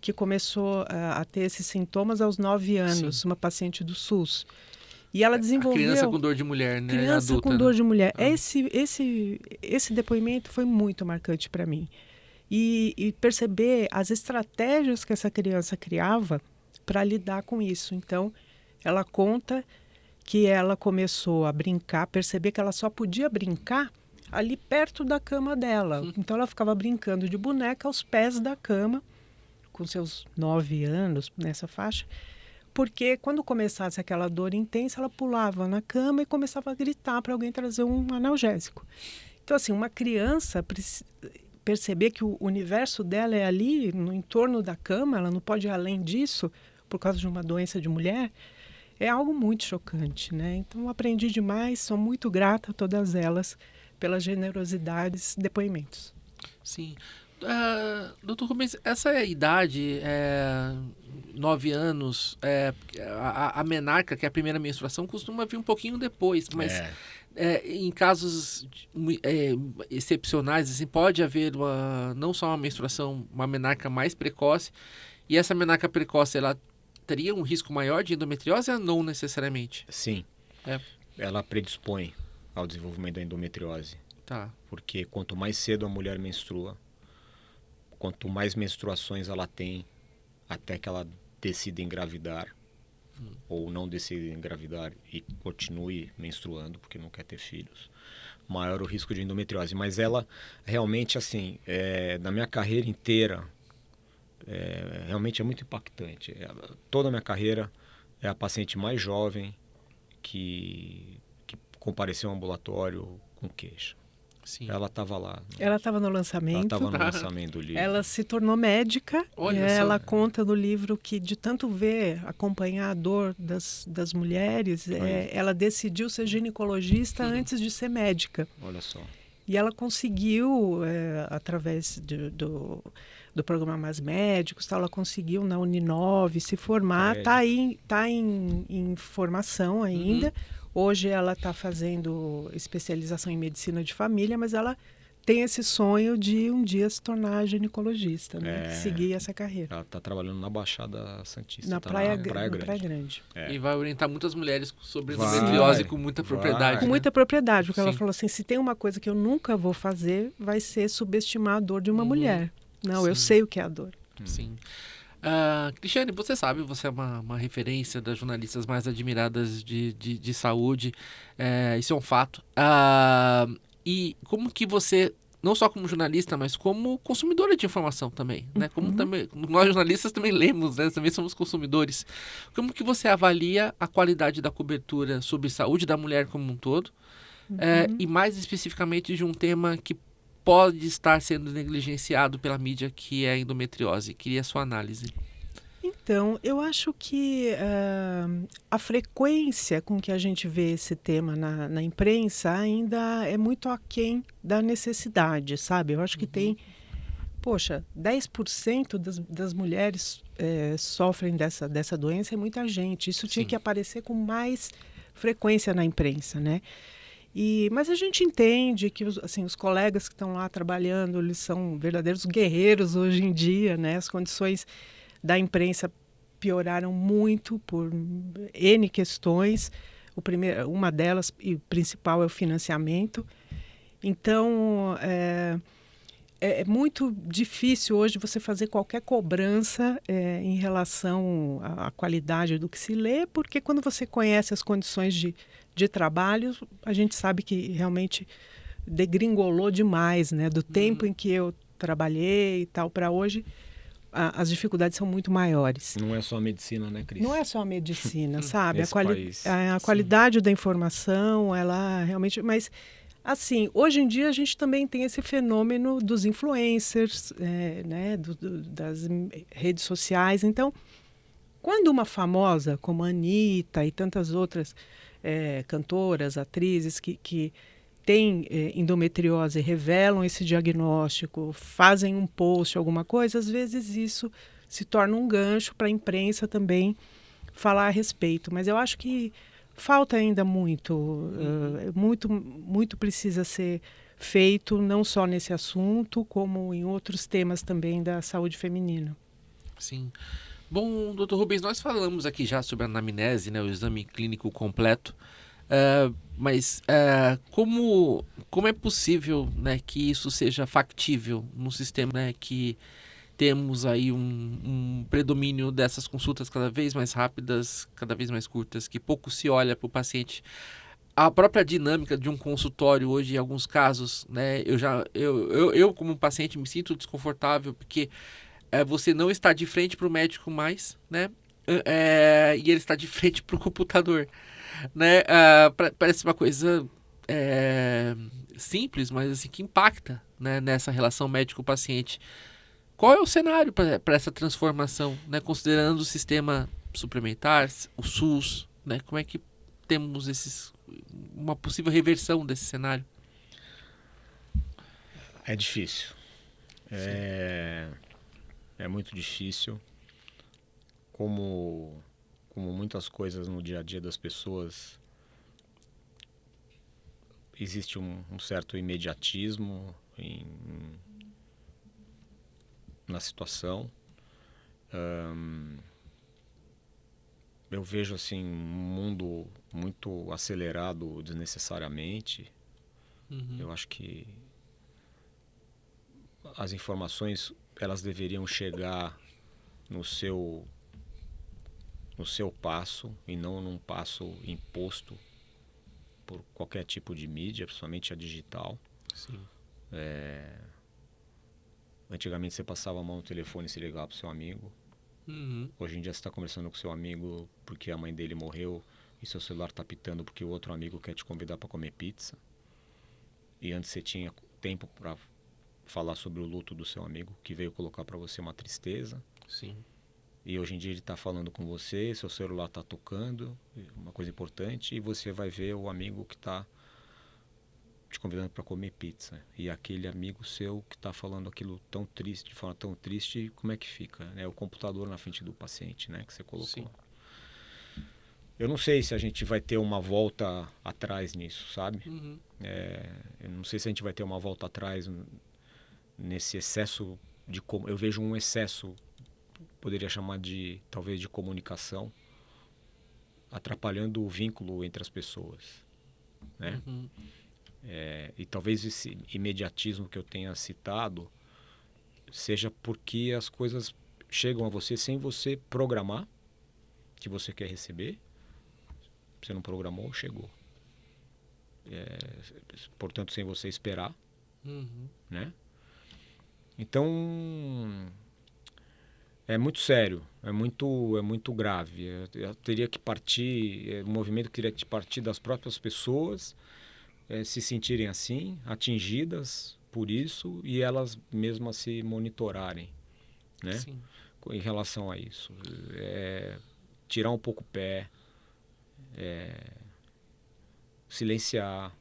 que começou a ter esses sintomas aos 9 anos, Sim. uma paciente do SUS. E ela desenvolveu... A criança com dor de mulher, né? Criança Adulta, com dor né? de mulher. Ah. Esse depoimento foi muito marcante para mim. E perceber as estratégias que essa criança criava para lidar com isso. Então, ela conta que ela começou a brincar, perceber que ela só podia brincar ali perto da cama dela. Então, ela ficava brincando de boneca aos pés da cama, com seus 9 anos, nessa faixa, porque quando começasse aquela dor intensa, ela pulava na cama e começava a gritar para alguém trazer um analgésico. Então, assim, uma criança perceber que o universo dela é ali, no entorno da cama, ela não pode ir além disso, por causa de uma doença de mulher, é algo muito chocante, né? Então, aprendi demais, sou muito grata a todas elas pelas generosidades, depoimentos. Sim. Doutor Rubens, essa idade, 9 anos, a menarca, que é a primeira menstruação, costuma vir um pouquinho depois, mas em casos excepcionais, assim, pode haver não só uma menstruação, uma menarca mais precoce, e essa menarca precoce, ela teria um risco maior de endometriose ou não necessariamente? Sim. É. Ela predispõe ao desenvolvimento da endometriose. Tá. Porque quanto mais cedo a mulher menstrua, quanto mais menstruações ela tem até que ela decida engravidar, ou não decida engravidar e continue menstruando porque não quer ter filhos, maior o risco de endometriose. Mas ela realmente, assim, na minha carreira inteira, realmente é muito impactante. Toda a minha carreira é a paciente mais jovem que compareceu ao ambulatório com queixa. Sim. Ela estava lá. Ela estava no lançamento. Ela estava no lançamento do livro. Ela se tornou médica. Olha e só. ela conta no livro que, de tanto ver, acompanhar a dor das mulheres, ela decidiu ser ginecologista antes de ser médica. Olha só. E ela conseguiu, através do programa Mais Médicos, ela conseguiu na Uninove se formar. Está em formação ainda. Hoje ela está fazendo especialização em medicina de família, mas ela tem esse sonho de um dia se tornar ginecologista, né? Seguir essa carreira. Ela está trabalhando na Baixada Santista. Na tá Praia Grande. Grande. E vai orientar muitas mulheres sobre Vai, endometriose com muita vai. propriedade. Com né? muita propriedade, porque ela Sim. falou assim, se tem uma coisa que eu nunca vou fazer, vai ser subestimar a dor de uma mulher. Não, eu Sim. sei o que é a dor. Sim. Cristiane, você sabe, você é uma referência das jornalistas mais admiradas de saúde, isso é um fato. E como que você não só como jornalista, mas como consumidora de informação também, né? Como também, nós jornalistas também lemos, né? Também somos consumidores. Como que você avalia a qualidade da cobertura sobre saúde da mulher como um todo? E mais especificamente de um tema que pode estar sendo negligenciado pela mídia, que é a endometriose. Queria a sua análise. Então, eu acho que a frequência com que a gente vê esse tema na imprensa ainda é muito aquém da necessidade, sabe? Eu acho que tem, poxa, 10% das mulheres sofrem dessa doença, é muita gente. Isso tinha Sim. que aparecer com mais frequência na imprensa, né? Mas a gente entende que os colegas que estão lá trabalhando, eles são verdadeiros guerreiros hoje em dia, né? As condições da imprensa pioraram muito por N questões. Uma delas, e principal, é o financiamento. Então, é muito difícil hoje você fazer qualquer cobrança em relação à qualidade do que se lê, porque quando você conhece as condições de trabalho, a gente sabe que realmente degringolou demais, né? Do tempo em que eu trabalhei e tal para hoje, as dificuldades são muito maiores. Não é só a medicina, né, Cris? Não é só a medicina, sabe? Nesse país, A qualidade da informação, ela realmente... Mas, assim, hoje em dia a gente também tem esse fenômeno dos influencers, né? Das redes sociais. Então, quando uma famosa como a Anitta e tantas outras cantoras, atrizes que têm endometriose, revelam esse diagnóstico, fazem um post, alguma coisa, às vezes isso se torna um gancho para a imprensa também falar a respeito. Mas eu acho que falta ainda muito, muito precisa ser feito, não só nesse assunto, como em outros temas também da saúde feminina. Sim. Bom, doutor Rubens, nós falamos aqui já sobre a anamnese, né, o exame clínico completo. Mas como é possível, né, que isso seja factível num sistema, né, que temos aí um predomínio dessas consultas cada vez mais rápidas, cada vez mais curtas, que pouco se olha para o paciente? A própria dinâmica de um consultório hoje, em alguns casos, né, eu como paciente me sinto desconfortável porque você não está de frente para o médico mais, né, e ele está de frente para o computador. Né? Parece uma coisa simples, mas assim, que impacta, né, nessa relação médico-paciente. Qual é o cenário para essa transformação, né, considerando o sistema suplementar, o SUS, né, como é que temos uma possível reversão desse cenário? É difícil. É muito difícil. Como muitas coisas no dia a dia das pessoas, existe um certo imediatismo na situação. Eu vejo assim um mundo muito acelerado desnecessariamente. Eu acho que as informações elas deveriam chegar no seu passo e não num passo imposto por qualquer tipo de mídia, principalmente a digital. Sim. Antigamente você passava a mão no telefone e se ligava para o seu amigo. Hoje em dia você está conversando com seu amigo porque a mãe dele morreu e seu celular está pitando porque o outro amigo quer te convidar para comer pizza. E antes você tinha tempo para falar sobre o luto do seu amigo que veio colocar para você uma tristeza. Sim. E hoje em dia ele está falando com você, seu celular está tocando, uma coisa importante, e você vai ver o amigo que está te convidando para comer pizza. E aquele amigo seu que está falando aquilo tão triste, de forma tão triste, como é que fica? É o computador na frente do paciente, né, que você colocou. Sim. Eu não sei se a gente vai ter uma volta atrás nisso, sabe? Eu não sei se a gente vai ter uma volta atrás nesse excesso de... Eu vejo um excesso, poderia chamar talvez de comunicação, atrapalhando o vínculo entre as pessoas, né? E talvez esse imediatismo que eu tenha citado seja porque as coisas chegam a você sem você programar que você quer receber. Você não programou, chegou. Portanto, sem você esperar, né? Então, é muito sério, é muito grave. Eu teria que partir, o movimento teria que partir das próprias pessoas, se sentirem assim, atingidas por isso, e elas mesmas se monitorarem, né? Sim. Em relação a isso. Tirar um pouco o pé, silenciar,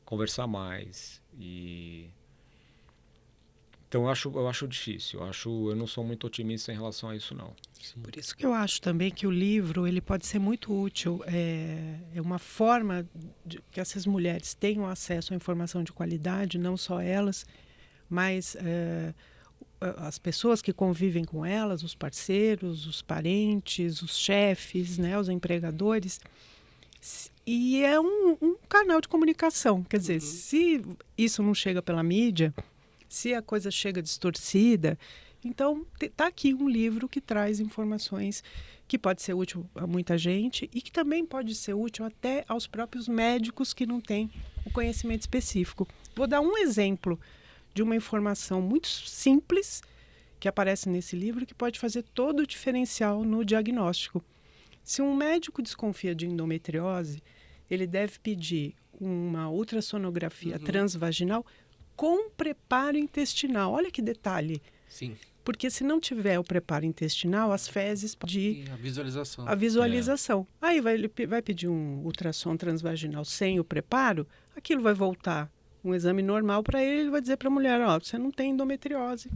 conversar mais. Então eu acho difícil, eu não sou muito otimista em relação a isso, não. Sim. Por isso que eu acho também que o livro ele pode ser muito útil. É uma forma de que essas mulheres tenham acesso à informação de qualidade, não só elas, mas as pessoas que convivem com elas, os parceiros, os parentes, os chefes, né, os empregadores. E é um canal de comunicação. Quer dizer, se isso não chega pela mídia, se a coisa chega distorcida, então está aqui um livro que traz informações que pode ser útil a muita gente e que também pode ser útil até aos próprios médicos que não têm o conhecimento específico. Vou dar um exemplo de uma informação muito simples que aparece nesse livro que pode fazer todo o diferencial no diagnóstico. Se um médico desconfia de endometriose, ele deve pedir uma ultrassonografia transvaginal com preparo intestinal. Olha que detalhe. Sim. Porque se não tiver o preparo intestinal, as fezes podem... E a visualização. A visualização. Aí ele vai pedir um ultrassom transvaginal sem o preparo, aquilo vai voltar um exame normal para ele vai dizer para a mulher, você não tem endometriose,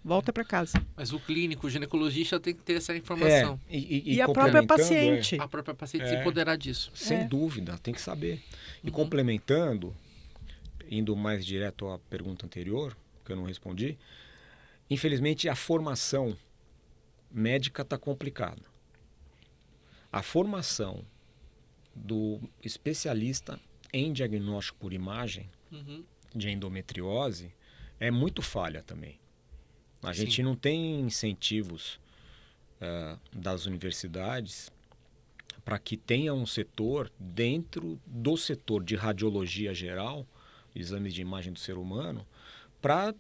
volta para casa. Mas o clínico, o ginecologista tem que ter essa informação. E a própria paciente. A própria paciente se empoderar disso. Sem dúvida, tem que saber. E complementando, indo mais direto à pergunta anterior, que eu não respondi, infelizmente a formação médica está complicada. A formação do especialista em diagnóstico por imagem de endometriose é muito falha também. A gente não tem incentivos das universidades para que tenha um setor dentro do setor de radiologia geral, exames de imagem do ser humano, para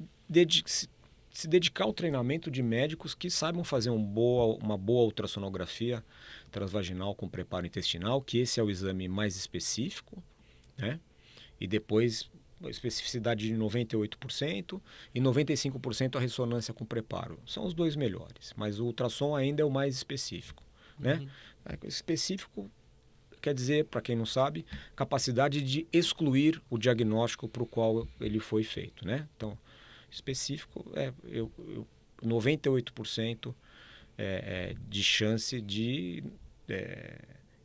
se dedicar ao treinamento de médicos que saibam fazer uma boa ultrassonografia transvaginal com preparo intestinal, que esse é o exame mais específico, né? E depois a especificidade de 98% e 95% a ressonância com preparo. São os dois melhores, mas o ultrassom ainda é o mais específico, né? Específico quer dizer, para quem não sabe, capacidade de excluir o diagnóstico para o qual ele foi feito, né? Então, específico 98% de chance de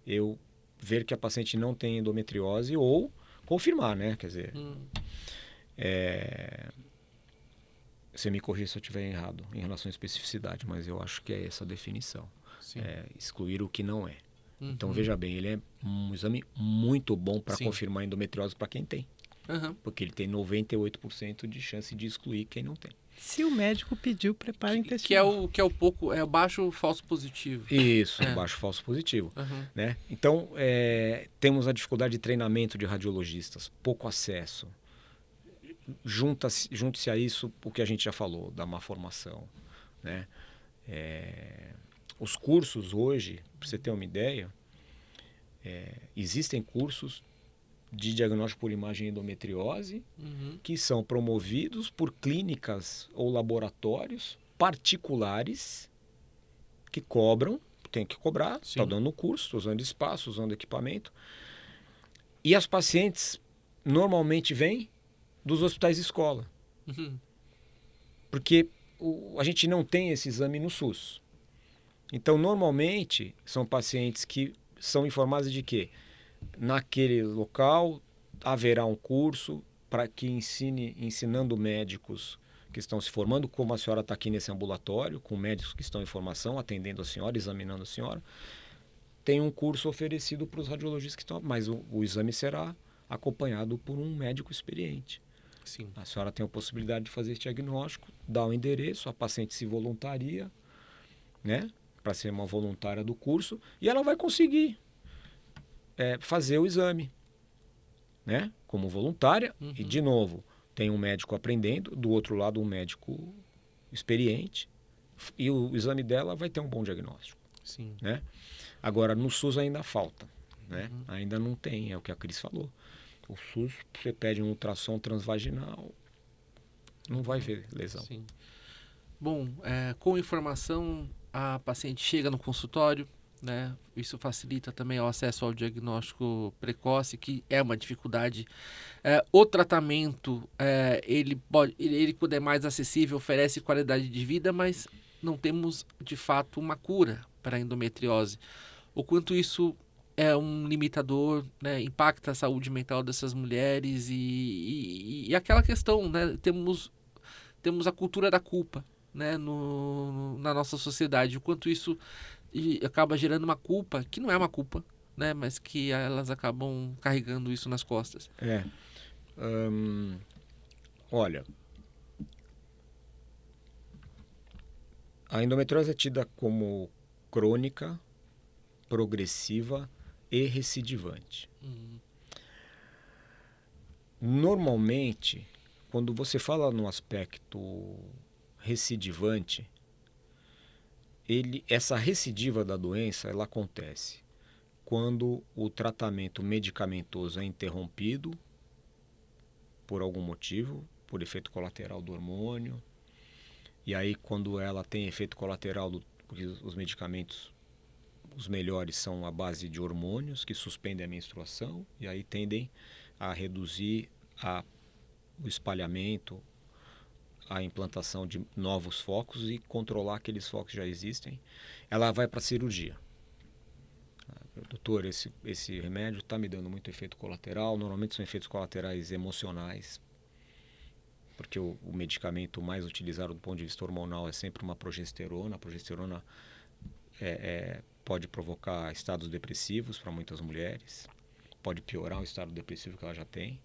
eu ver que a paciente não tem endometriose ou confirmar, né? Quer dizer, você me corrija se eu estiver errado em relação à especificidade, mas eu acho que é essa a definição. Excluir o que não é. Então, veja bem, ele é um exame muito bom para confirmar endometriose para quem tem. Porque ele tem 98% de chance de excluir quem não tem. Se o médico pediu preparo intestinal. Que é o baixo falso positivo. Isso, baixo falso positivo. Né? Então, temos a dificuldade de treinamento de radiologistas, pouco acesso. Junte-se a isso o que a gente já falou, da má formação. Né? Os cursos hoje, para você ter uma ideia, existem cursos de diagnóstico por imagem de endometriose que são promovidos por clínicas ou laboratórios particulares que cobram, tem que cobrar, está dando o curso, usando espaço, usando equipamento. E as pacientes normalmente vêm dos hospitais de escola. Porque a gente não tem esse exame no SUS. Então, normalmente, são pacientes que são informadas de que naquele local haverá um curso para que ensinando médicos que estão se formando, como a senhora está aqui nesse ambulatório, com médicos que estão em formação, atendendo a senhora, examinando a senhora. Tem um curso oferecido para os radiologistas que estão, mas o exame será acompanhado por um médico experiente. A senhora tem a possibilidade de fazer esse diagnóstico, dá o endereço, a paciente se voluntaria, né, para ser uma voluntária do curso, e ela vai conseguir fazer o exame, né, como voluntária. E, de novo, tem um médico aprendendo, do outro lado um médico experiente, e o exame dela vai ter um bom diagnóstico. Sim. Né? Agora, no SUS ainda falta, né? Ainda não tem, é o que a Cris falou. O SUS, você pede um ultrassom transvaginal, não vai ver lesão. Sim. Bom, com informação, a paciente chega no consultório, né? Isso facilita também o acesso ao diagnóstico precoce, que é uma dificuldade. O tratamento, ele quando é mais acessível, oferece qualidade de vida, mas não temos, de fato, uma cura para a endometriose. O quanto isso é um limitador, né? Impacta a saúde mental dessas mulheres e aquela questão, né? Temos a cultura da culpa, né? Na nossa sociedade. O quanto isso acaba gerando uma culpa, que não é uma culpa, né? Mas que elas acabam carregando isso nas costas. Olha, a endometriose é tida como crônica, progressiva e recidivante. Normalmente, quando você fala no aspecto recidivante, essa recidiva da doença ela acontece quando o tratamento medicamentoso é interrompido por algum motivo, por efeito colateral do hormônio, e aí quando ela tem efeito colateral, porque os medicamentos, os melhores são à base de hormônios que suspendem a menstruação e aí tendem a reduzir o espalhamento, a implantação de novos focos e controlar aqueles focos que já existem. Ela vai para a cirurgia. Doutor, esse remédio está me dando muito efeito colateral. Normalmente são efeitos colaterais emocionais, porque o medicamento mais utilizado do ponto de vista hormonal é sempre uma progesterona. A progesterona pode provocar estados depressivos para muitas mulheres, pode piorar o estado depressivo que ela já tem.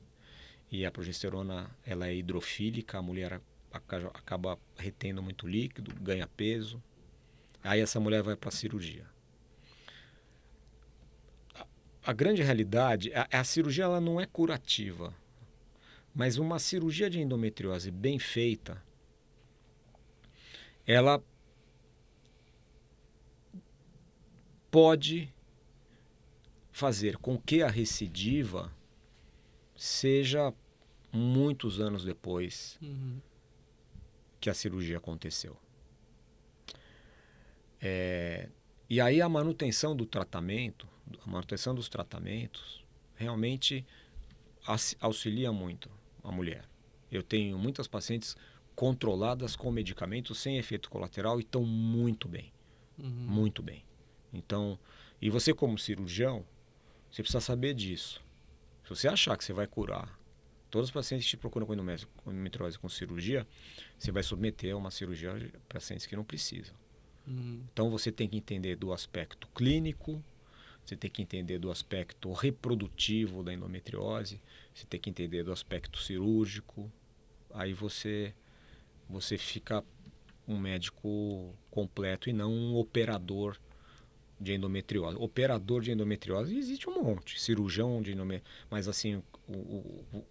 E a progesterona ela é hidrofílica, a mulher acaba retendo muito líquido, ganha peso. Aí essa mulher vai para a cirurgia. A grande realidade, a cirurgia ela não é curativa, mas uma cirurgia de endometriose bem feita, ela pode fazer com que a recidiva seja muitos anos depois que a cirurgia aconteceu. E aí a manutenção do tratamento, a manutenção dos tratamentos, realmente auxilia muito a mulher. Eu tenho muitas pacientes controladas com medicamentos sem efeito colateral e estão muito bem. Muito bem. Então, e você como cirurgião, você precisa saber disso. Se você achar que você vai curar todos os pacientes que te procuram com endometriose com cirurgia, você vai submeter a uma cirurgia para pacientes que não precisam. Então você tem que entender do aspecto clínico, você tem que entender do aspecto reprodutivo da endometriose, você tem que entender do aspecto cirúrgico. Aí você fica um médico completo e não um operador de endometriose. Operador de endometriose existe um monte, cirurgião de endometriose, mas assim,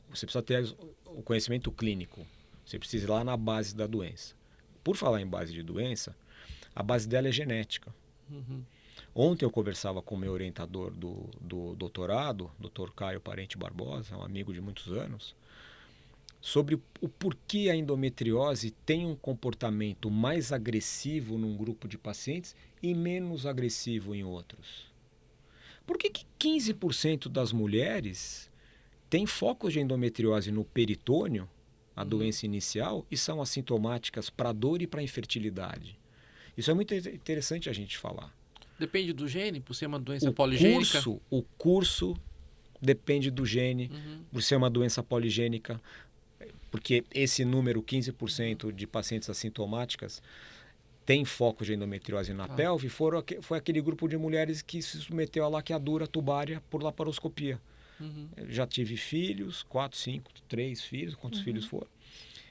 você precisa ter o conhecimento clínico, você precisa ir lá na base da doença. Por falar em base de doença, a base dela é genética. Ontem eu conversava com o meu orientador do doutorado, Dr. Caio Parente Barbosa, um amigo de muitos anos, sobre o porquê a endometriose tem um comportamento mais agressivo num grupo de pacientes e menos agressivo em outros. Por que 15% das mulheres têm focos de endometriose no peritônio, a doença inicial, e são assintomáticas para dor e para infertilidade? Isso é muito interessante a gente falar. Depende do gene, por ser uma doença poligênica? O curso depende do gene, por ser uma doença poligênica, porque esse número, 15% de pacientes assintomáticas, tem foco de endometriose na pelve, foi aquele grupo de mulheres que se submeteu à laqueadura tubária por laparoscopia. Já tive filhos, 4, 5, 3 filhos, quantos filhos foram.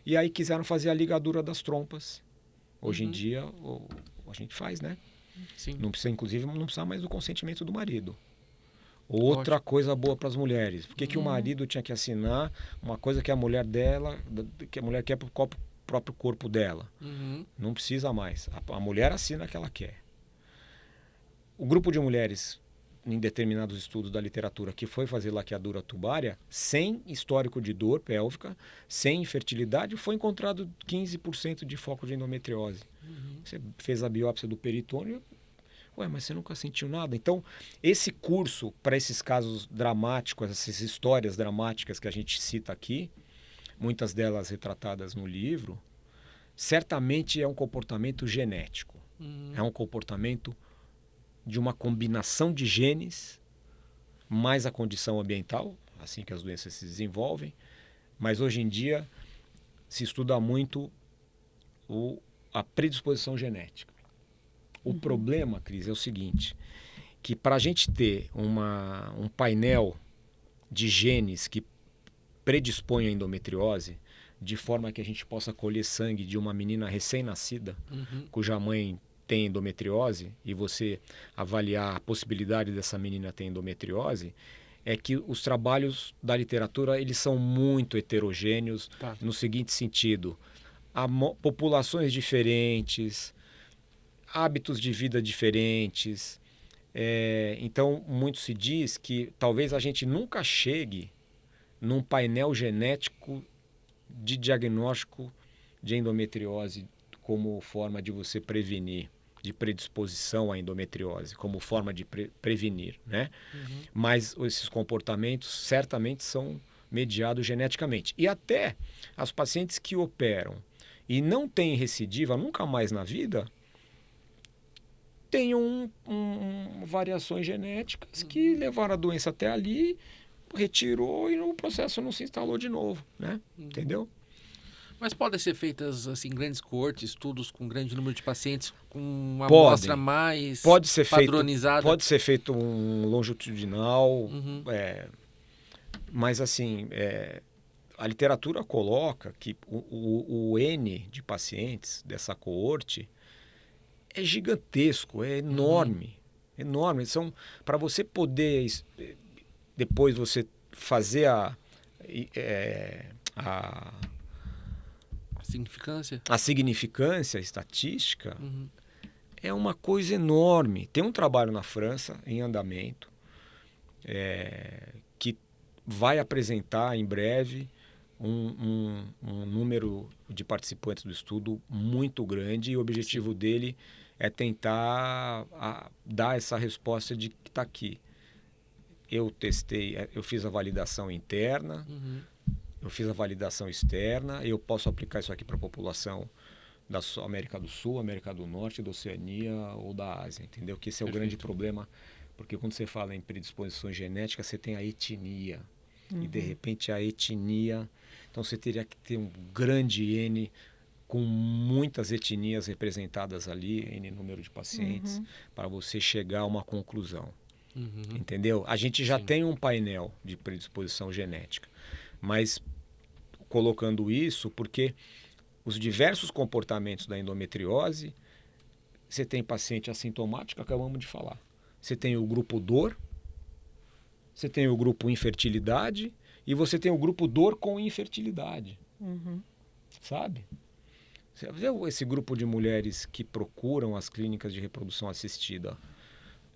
E aí quiseram fazer a ligadura das trompas. Hoje em dia, a gente faz, né? Sim. Não precisa, inclusive, não precisa mais do consentimento do marido. Outra coisa boa para as mulheres. Por que o marido tinha que assinar uma coisa que a mulher dela, que a mulher quer para o próprio corpo dela? Não precisa mais. A mulher assina o que ela quer. O grupo de mulheres, em determinados estudos da literatura, que foi fazer laqueadura tubária, sem histórico de dor pélvica, sem infertilidade, foi encontrado 15% de foco de endometriose. Você fez a biópsia do peritônio, mas você nunca sentiu nada. Então, esse curso, para esses casos dramáticos, essas histórias dramáticas que a gente cita aqui, muitas delas retratadas no livro, certamente é um comportamento genético. É um comportamento de uma combinação de genes, mais a condição ambiental, assim que as doenças se desenvolvem. Mas hoje em dia se estuda muito a predisposição genética. O problema, Cris, é o seguinte, que para a gente ter um painel de genes que predispõe à endometriose, de forma que a gente possa colher sangue de uma menina recém-nascida, cuja mãe tem endometriose, e você avaliar a possibilidade dessa menina ter endometriose, é que os trabalhos da literatura eles são muito heterogêneos, no seguinte sentido: há populações diferentes, hábitos de vida diferentes. Então, muito se diz que talvez a gente nunca chegue num painel genético de diagnóstico de endometriose como forma de você prevenir, de predisposição à endometriose, como forma de prevenir, né? Mas esses comportamentos certamente são mediados geneticamente. E até as pacientes que operam e não têm recidiva nunca mais na vida, tenham variações genéticas que levaram a doença até ali, retirou e o processo não se instalou de novo, né? Entendeu? Mas podem ser feitas assim grandes coortes, estudos com grande número de pacientes, com uma amostra mais padronizada? Pode ser feito um longitudinal, mas assim, a literatura coloca que o N de pacientes dessa coorte é gigantesco, é enorme, enorme. São, para você poder depois você fazer a significância estatística, é uma coisa enorme. Tem um trabalho na França em andamento que vai apresentar em breve um número de participantes do estudo muito grande, e o objetivo dele é tentar dar essa resposta de que está aqui. Eu testei, eu fiz a validação interna, eu fiz a validação externa, eu posso aplicar isso aqui para a população da América do Sul, América do Norte, da Oceania ou da Ásia, entendeu? Que esse é o grande problema, porque quando você fala em predisposição genética, você tem a etnia, e de repente a etnia, então você teria que ter um grande N com muitas etnias representadas ali, N número de pacientes, para você chegar a uma conclusão. Entendeu? A gente já tem um painel de predisposição genética, mas colocando isso porque os diversos comportamentos da endometriose, você tem paciente assintomático, acabamos de falar. Você tem o grupo dor, você tem o grupo infertilidade e você tem o grupo dor com infertilidade. Sabe? Você vê esse grupo de mulheres que procuram as clínicas de reprodução assistida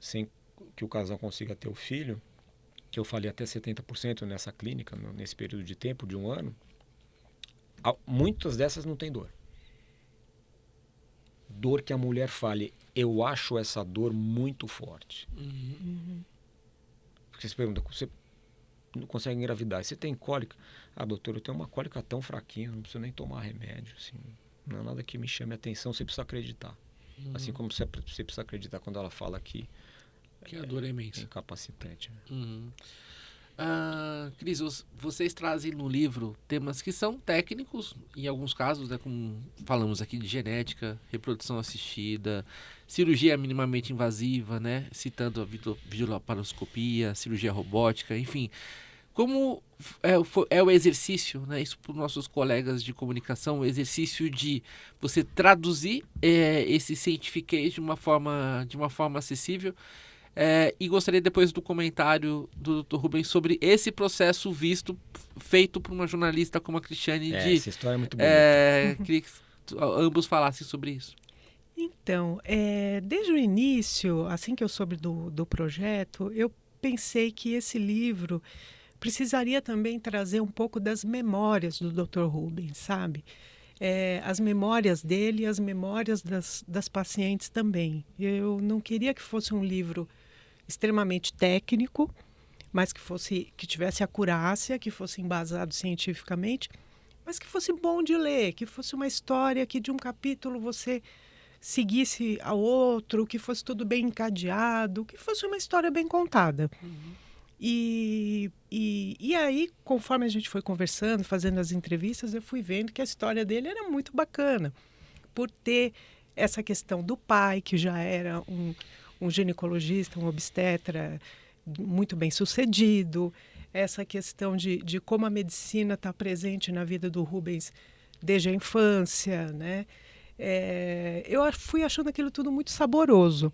sem que o casal consiga ter o filho, que eu falei até 70% nessa clínica, nesse período de tempo, de 1 ano, muitas dessas não têm dor. Dor que a mulher fale, eu acho essa dor muito forte. Porque você pergunta, você não consegue engravidar, você tem cólica? Doutor, eu tenho uma cólica tão fraquinha, não preciso nem tomar remédio, assim, não é nada que me chame a atenção, você precisa acreditar. Assim como você precisa acreditar quando ela fala que a dor é imensa. Incapacitante. Cris, vocês trazem no livro temas que são técnicos, em alguns casos, né, como falamos aqui de genética, reprodução assistida, cirurgia minimamente invasiva, né, citando a videolaparoscopia, cirurgia robótica, enfim. Como é o exercício, né, isso para os nossos colegas de comunicação, o exercício de você traduzir esse scientific de uma forma acessível. E gostaria depois do comentário do Dr. Rubens sobre esse processo feito por uma jornalista como a Cristiane. Essa história é muito bonita. Queria que ambos falassem sobre isso. Então, desde o início, assim que eu soube do projeto, eu pensei que esse livro precisaria também trazer um pouco das memórias do Dr. Rubens, sabe? As memórias dele e as memórias das pacientes também. Eu não queria que fosse um livro extremamente técnico, mas que tivesse acurácia, que fosse embasado cientificamente, mas que fosse bom de ler, que fosse uma história que de um capítulo você seguisse ao outro, que fosse tudo bem encadeado, que fosse uma história bem contada. Uhum. E aí, conforme a gente foi conversando, fazendo as entrevistas, eu fui vendo que a história dele era muito bacana, por ter essa questão do pai, que já era um ginecologista, um obstetra muito bem sucedido, essa questão de como a medicina está presente na vida do Rubens desde a infância, né? Eu fui achando aquilo tudo muito saboroso.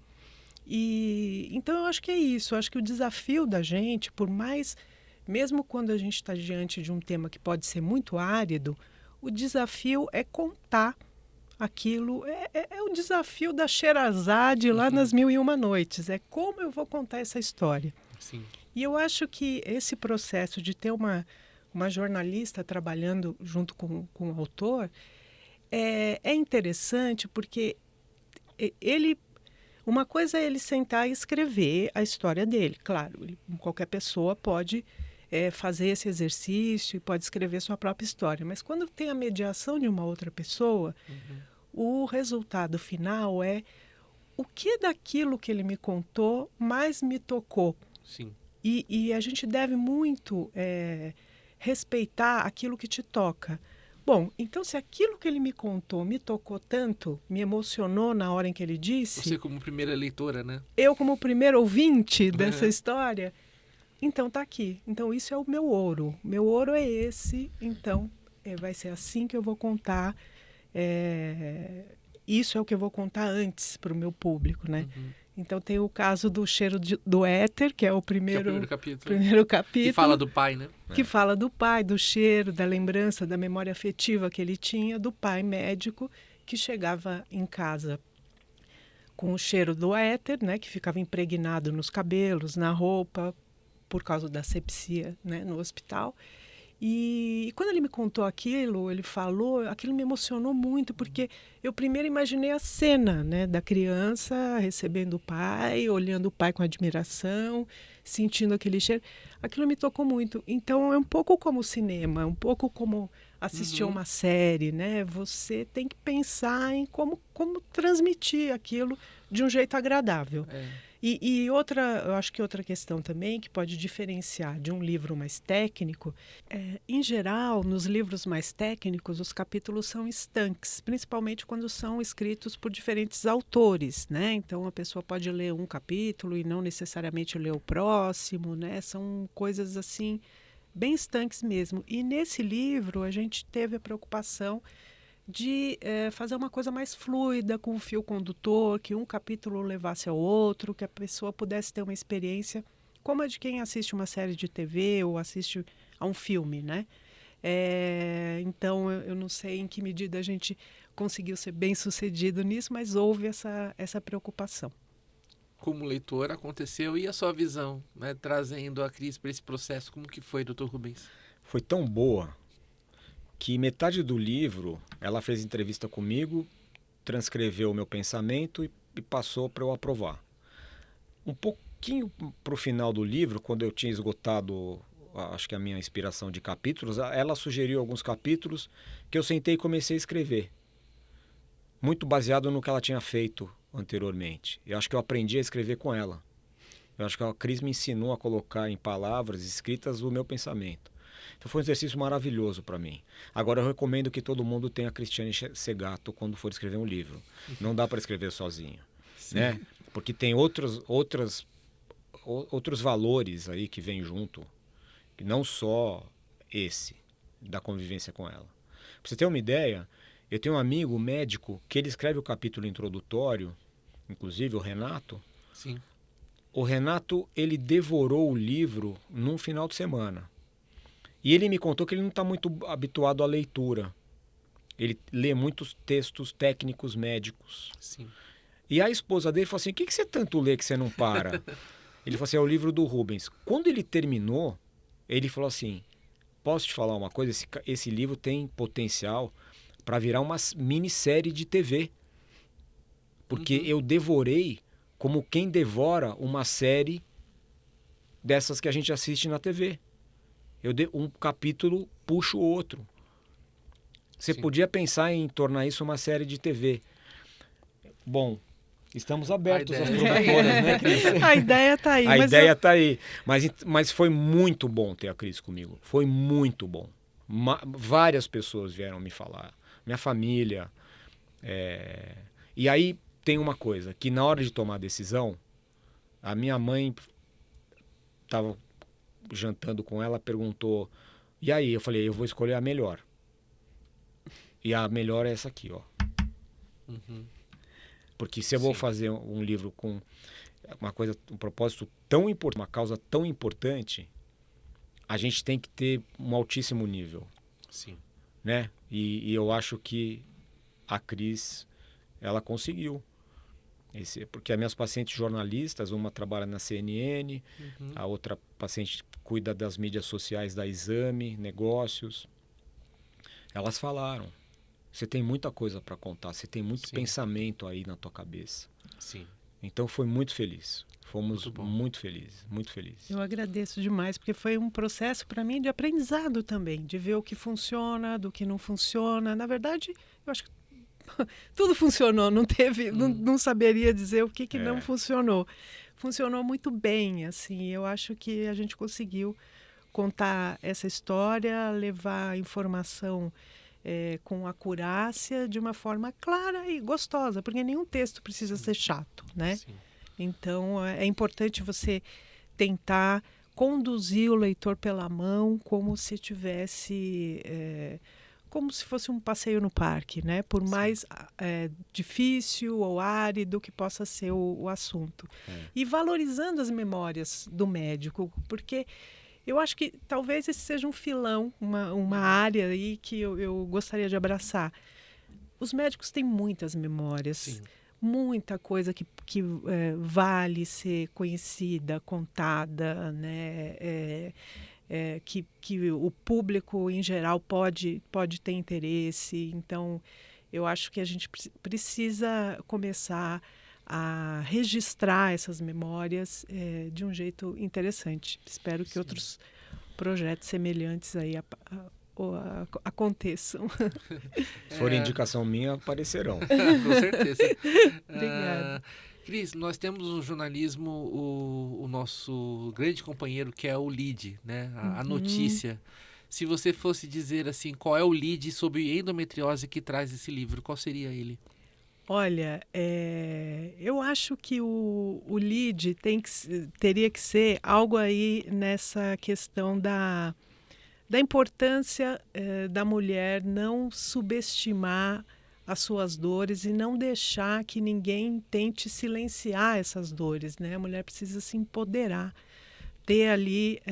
Então eu acho que é isso, eu acho que o desafio da gente, por mais, mesmo quando a gente está diante de um tema que pode ser muito árido, o desafio é contar aquilo, é o desafio da Sherazade lá nas Mil e Uma Noites, é como eu vou contar essa história. Sim. E eu acho que esse processo de ter uma jornalista trabalhando junto com o autor é interessante porque uma coisa é ele sentar e escrever a história dele. Claro, qualquer pessoa pode fazer esse exercício e pode escrever sua própria história. Mas quando tem a mediação de uma outra pessoa, o resultado final é o que daquilo que ele me contou mais me tocou. Sim. E a gente deve muito respeitar aquilo que te toca. Bom, então se aquilo que ele me contou me tocou tanto, me emocionou na hora em que ele disse... Você como primeira leitora, né? Eu como primeiro ouvinte dessa história, então tá aqui. Então isso é o meu ouro. Meu ouro é esse, então vai ser assim que eu vou contar. Isso é o que eu vou contar antes para o meu público, né? Então tem o caso do Cheiro do Éter, que é o primeiro capítulo. Que fala do pai, né? Que fala do pai, do cheiro, da lembrança, da memória afetiva que ele tinha do pai médico que chegava em casa com o cheiro do éter, né? Que ficava impregnado nos cabelos, na roupa, por causa da sepsia, né? No hospital. E quando ele me contou aquilo, ele falou, aquilo me emocionou muito, porque eu primeiro imaginei a cena, né, da criança recebendo o pai, olhando o pai com admiração, sentindo aquele cheiro. Aquilo me tocou muito. Então, é um pouco como cinema, um pouco como assistir a uma série, né? Você tem que pensar em como transmitir aquilo de um jeito agradável. E eu acho que outra questão também que pode diferenciar de um livro mais técnico, em geral, nos livros mais técnicos, os capítulos são estanques, principalmente quando são escritos por diferentes autores, né? Então, a pessoa pode ler um capítulo e não necessariamente ler o próximo, né? São coisas assim, bem estanques mesmo. E nesse livro, a gente teve a preocupação de fazer uma coisa mais fluida, com o fio condutor, que um capítulo levasse ao outro, que a pessoa pudesse ter uma experiência como a de quem assiste uma série de TV ou assiste a um filme, né? Então, eu não sei em que medida a gente conseguiu ser bem sucedido nisso, mas houve essa preocupação. Como leitor, aconteceu. E a sua visão, né, trazendo a Cris para esse processo, como que foi, Dr. Rubens? Foi tão boa que metade do livro ela fez entrevista comigo, transcreveu o meu pensamento e passou para eu aprovar. Um pouquinho para o final do livro, quando eu tinha esgotado, acho que a minha inspiração de capítulos, ela sugeriu alguns capítulos que eu sentei e comecei a escrever. Muito baseado no que ela tinha feito anteriormente. Eu acho que eu aprendi a escrever com ela. Eu acho que a Cris me ensinou a colocar em palavras escritas o meu pensamento. Então foi um exercício maravilhoso para mim. Agora eu recomendo que todo mundo tenha a Cristiane Segato quando for escrever um livro. Não dá para escrever sozinho, né? Porque tem outros valores aí que vêm junto, que não só esse da convivência com ela. Para você ter uma ideia, eu tenho um amigo médico que ele escreve o capítulo introdutório, inclusive o Renato. Sim. o Renato, ele devorou o livro num final de semana. E ele me contou que ele não está muito habituado à leitura. Ele lê muitos textos técnicos médicos. Sim. E a esposa dele falou assim, o que você tanto lê que você não para? Ele falou assim, é o livro do Rubens. Quando ele terminou, ele falou assim, posso te falar uma coisa? Esse livro tem potencial para virar uma minissérie de TV. Porque eu devorei como quem devora uma série dessas que a gente assiste na TV. Um capítulo puxa o outro. Você podia pensar em tornar isso uma série de TV. Bom, estamos abertos às produtoras, né, Cris? A ideia está aí. A ideia está aí. Mas foi muito bom ter a Cris comigo. Foi muito bom. Várias pessoas vieram me falar. Minha família. E aí tem uma coisa, que na hora de tomar a decisão, a minha mãe estava jantando com ela, perguntou, e aí? Eu falei, eu vou escolher a melhor. E a melhor é essa aqui, ó. Porque se eu vou fazer um livro com uma coisa, um propósito tão importante, uma causa tão importante, a gente tem que ter um altíssimo nível. Sim. Né? E eu acho que a Cris, ela conseguiu. Porque as minhas pacientes jornalistas, uma trabalha na CNN, a outra paciente cuida das mídias sociais da Exame, negócios. Elas falaram, você tem muita coisa para contar, você tem muito pensamento aí na tua cabeça. Sim. Então foi muito feliz. Fomos muito felizes, muito felizes. Eu agradeço demais, porque foi um processo para mim de aprendizado também, de ver o que funciona, do que não funciona. Na verdade, eu acho que tudo funcionou, não teve, não saberia dizer o que não funcionou. Funcionou muito bem, assim. Eu acho que a gente conseguiu contar essa história, levar a informação com acurácia, de uma forma clara e gostosa, porque nenhum texto precisa ser chato, né? Sim. Então, é importante você tentar conduzir o leitor pela mão como se tivesse... como se fosse um passeio no parque, né? Por mais difícil ou árido que possa ser o assunto. E valorizando as memórias do médico, porque eu acho que talvez esse seja um filão, uma área aí que eu gostaria de abraçar. Os médicos têm muitas memórias. Sim. Muita coisa que vale ser conhecida, contada, né? Que o público em geral pode ter interesse. Então, eu acho que a gente precisa começar a registrar essas memórias de um jeito interessante. Espero que outros projetos semelhantes aí aconteçam. Se for indicação minha, aparecerão. Com certeza. Obrigada. Cris, nós temos no jornalismo o nosso grande companheiro, que é o lead, né? A notícia. Se você fosse dizer assim, qual é o lead sobre endometriose que traz esse livro, qual seria ele? Olha, eu acho que o lead teria que ser algo aí nessa questão da importância da mulher não subestimar as suas dores e não deixar que ninguém tente silenciar essas dores, né? A mulher precisa se empoderar, ter ali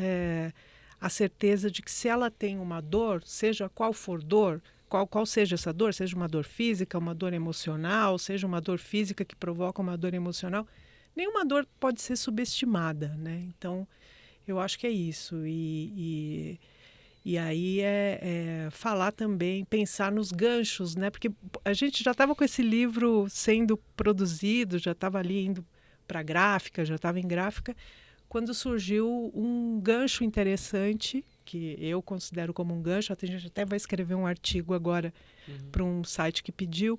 a certeza de que se ela tem uma dor, seja qual for dor, qual seja essa dor, seja uma dor física, uma dor emocional, seja uma dor física que provoca uma dor emocional, nenhuma dor pode ser subestimada, né? Então, eu acho que é isso. E aí falar também, pensar nos ganchos, né? Porque a gente já estava com esse livro sendo produzido, já estava ali indo para gráfica, já estava em gráfica, quando surgiu um gancho interessante, que eu considero como um gancho, a gente até vai escrever um artigo agora para um site que pediu,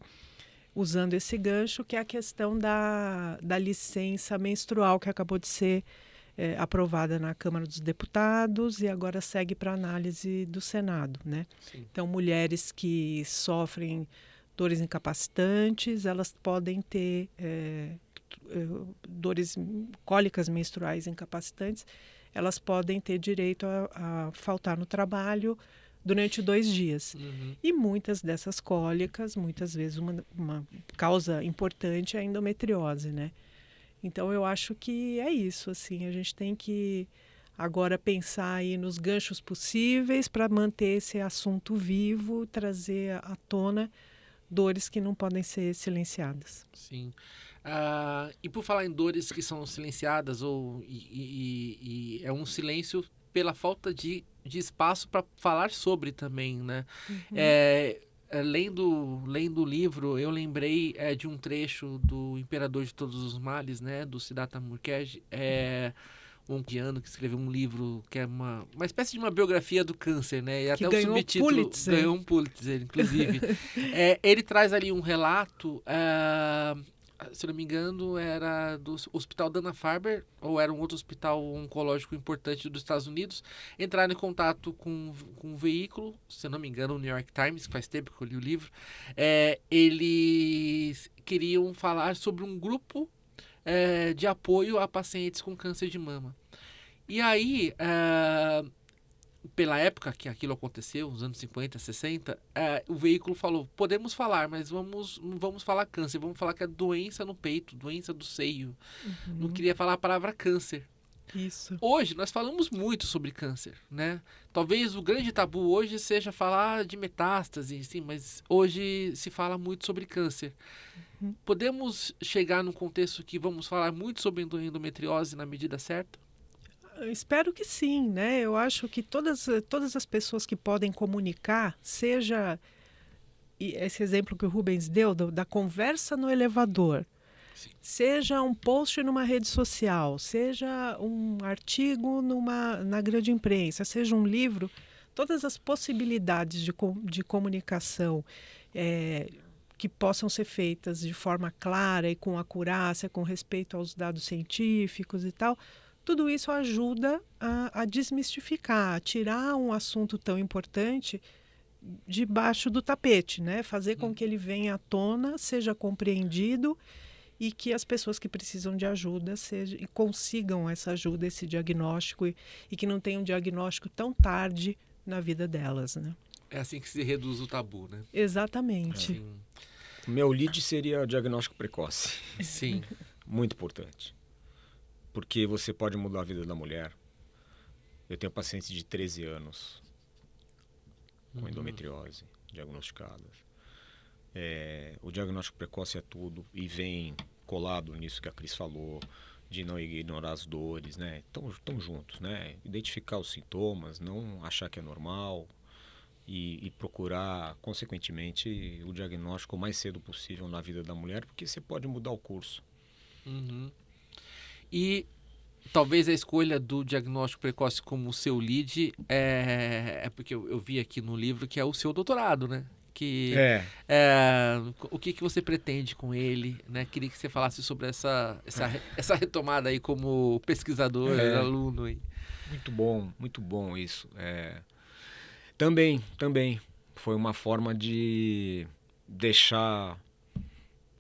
usando esse gancho, que é a questão da licença menstrual, que acabou de ser aprovada na Câmara dos Deputados e agora segue para análise do Senado, né? Sim. Então, mulheres que sofrem dores incapacitantes, elas podem ter cólicas menstruais incapacitantes, elas podem ter direito a faltar no trabalho durante 2 dias. E muitas dessas cólicas, muitas vezes uma causa importante é a endometriose, né? Então eu acho que é isso, assim, a gente tem que agora pensar aí nos ganchos possíveis para manter esse assunto vivo, trazer à tona dores que não podem ser silenciadas. Sim. E por falar em dores que são silenciadas, e é um silêncio pela falta de espaço para falar sobre também, né? Lendo o livro, eu lembrei de um trecho do Imperador de Todos os Males, né? Do Siddhartha Mukherjee, um indiano que escreveu um livro que é uma espécie de uma biografia do câncer, né? E Que até o ganhou subtítulo Pulitzer. ganhou um Pulitzer, inclusive. Ele traz ali um relato, se não me engano, era do Hospital Dana-Farber, ou era um outro hospital oncológico importante dos Estados Unidos. Entraram em contato com um veículo, se não me engano, o New York Times, que faz tempo que eu li o livro. Eles queriam falar sobre um grupo de apoio a pacientes com câncer de mama. E aí, pela época que aquilo aconteceu, nos anos 50, 60, o veículo falou, podemos falar, mas não vamos falar câncer, vamos falar que é doença no peito, doença do seio. Não queria falar a palavra câncer. Isso. Hoje, nós falamos muito sobre câncer, né? Talvez o grande tabu hoje seja falar de metástase, sim, mas hoje se fala muito sobre câncer. Podemos chegar num contexto que vamos falar muito sobre endometriose na medida certa? Eu espero que sim, né? Eu acho que todas as pessoas que podem comunicar, seja esse exemplo que o Rubens deu, da conversa no elevador, Sim. seja um post numa rede social, seja um artigo na grande imprensa, seja um livro, todas as possibilidades de comunicação que possam ser feitas de forma clara e com acurácia, com respeito aos dados científicos e tal, tudo isso ajuda a desmistificar, a tirar um assunto tão importante debaixo do tapete, né? Fazer com que ele venha à tona, seja compreendido e que as pessoas que precisam de ajuda consigam essa ajuda, esse diagnóstico e que não tenham um diagnóstico tão tarde na vida delas, né? É assim que se reduz o tabu, né? Exatamente. Sim. O meu lead seria diagnóstico precoce. Sim. Muito importante. Porque você pode mudar a vida da mulher. Eu tenho pacientes de 13 anos com endometriose diagnosticadas. O diagnóstico precoce é tudo e vem colado nisso que a Cris falou, de não ignorar as dores, né? Estão juntos, né? Identificar os sintomas, não achar que é normal e procurar, consequentemente, o diagnóstico o mais cedo possível na vida da mulher, porque você pode mudar o curso. E talvez a escolha do diagnóstico precoce como seu lead é porque eu vi aqui no livro que é o seu doutorado, né? O que você pretende com ele, né? Queria que você falasse sobre essa retomada aí como pesquisador, aluno. Aí. Muito bom isso. Também foi uma forma de deixar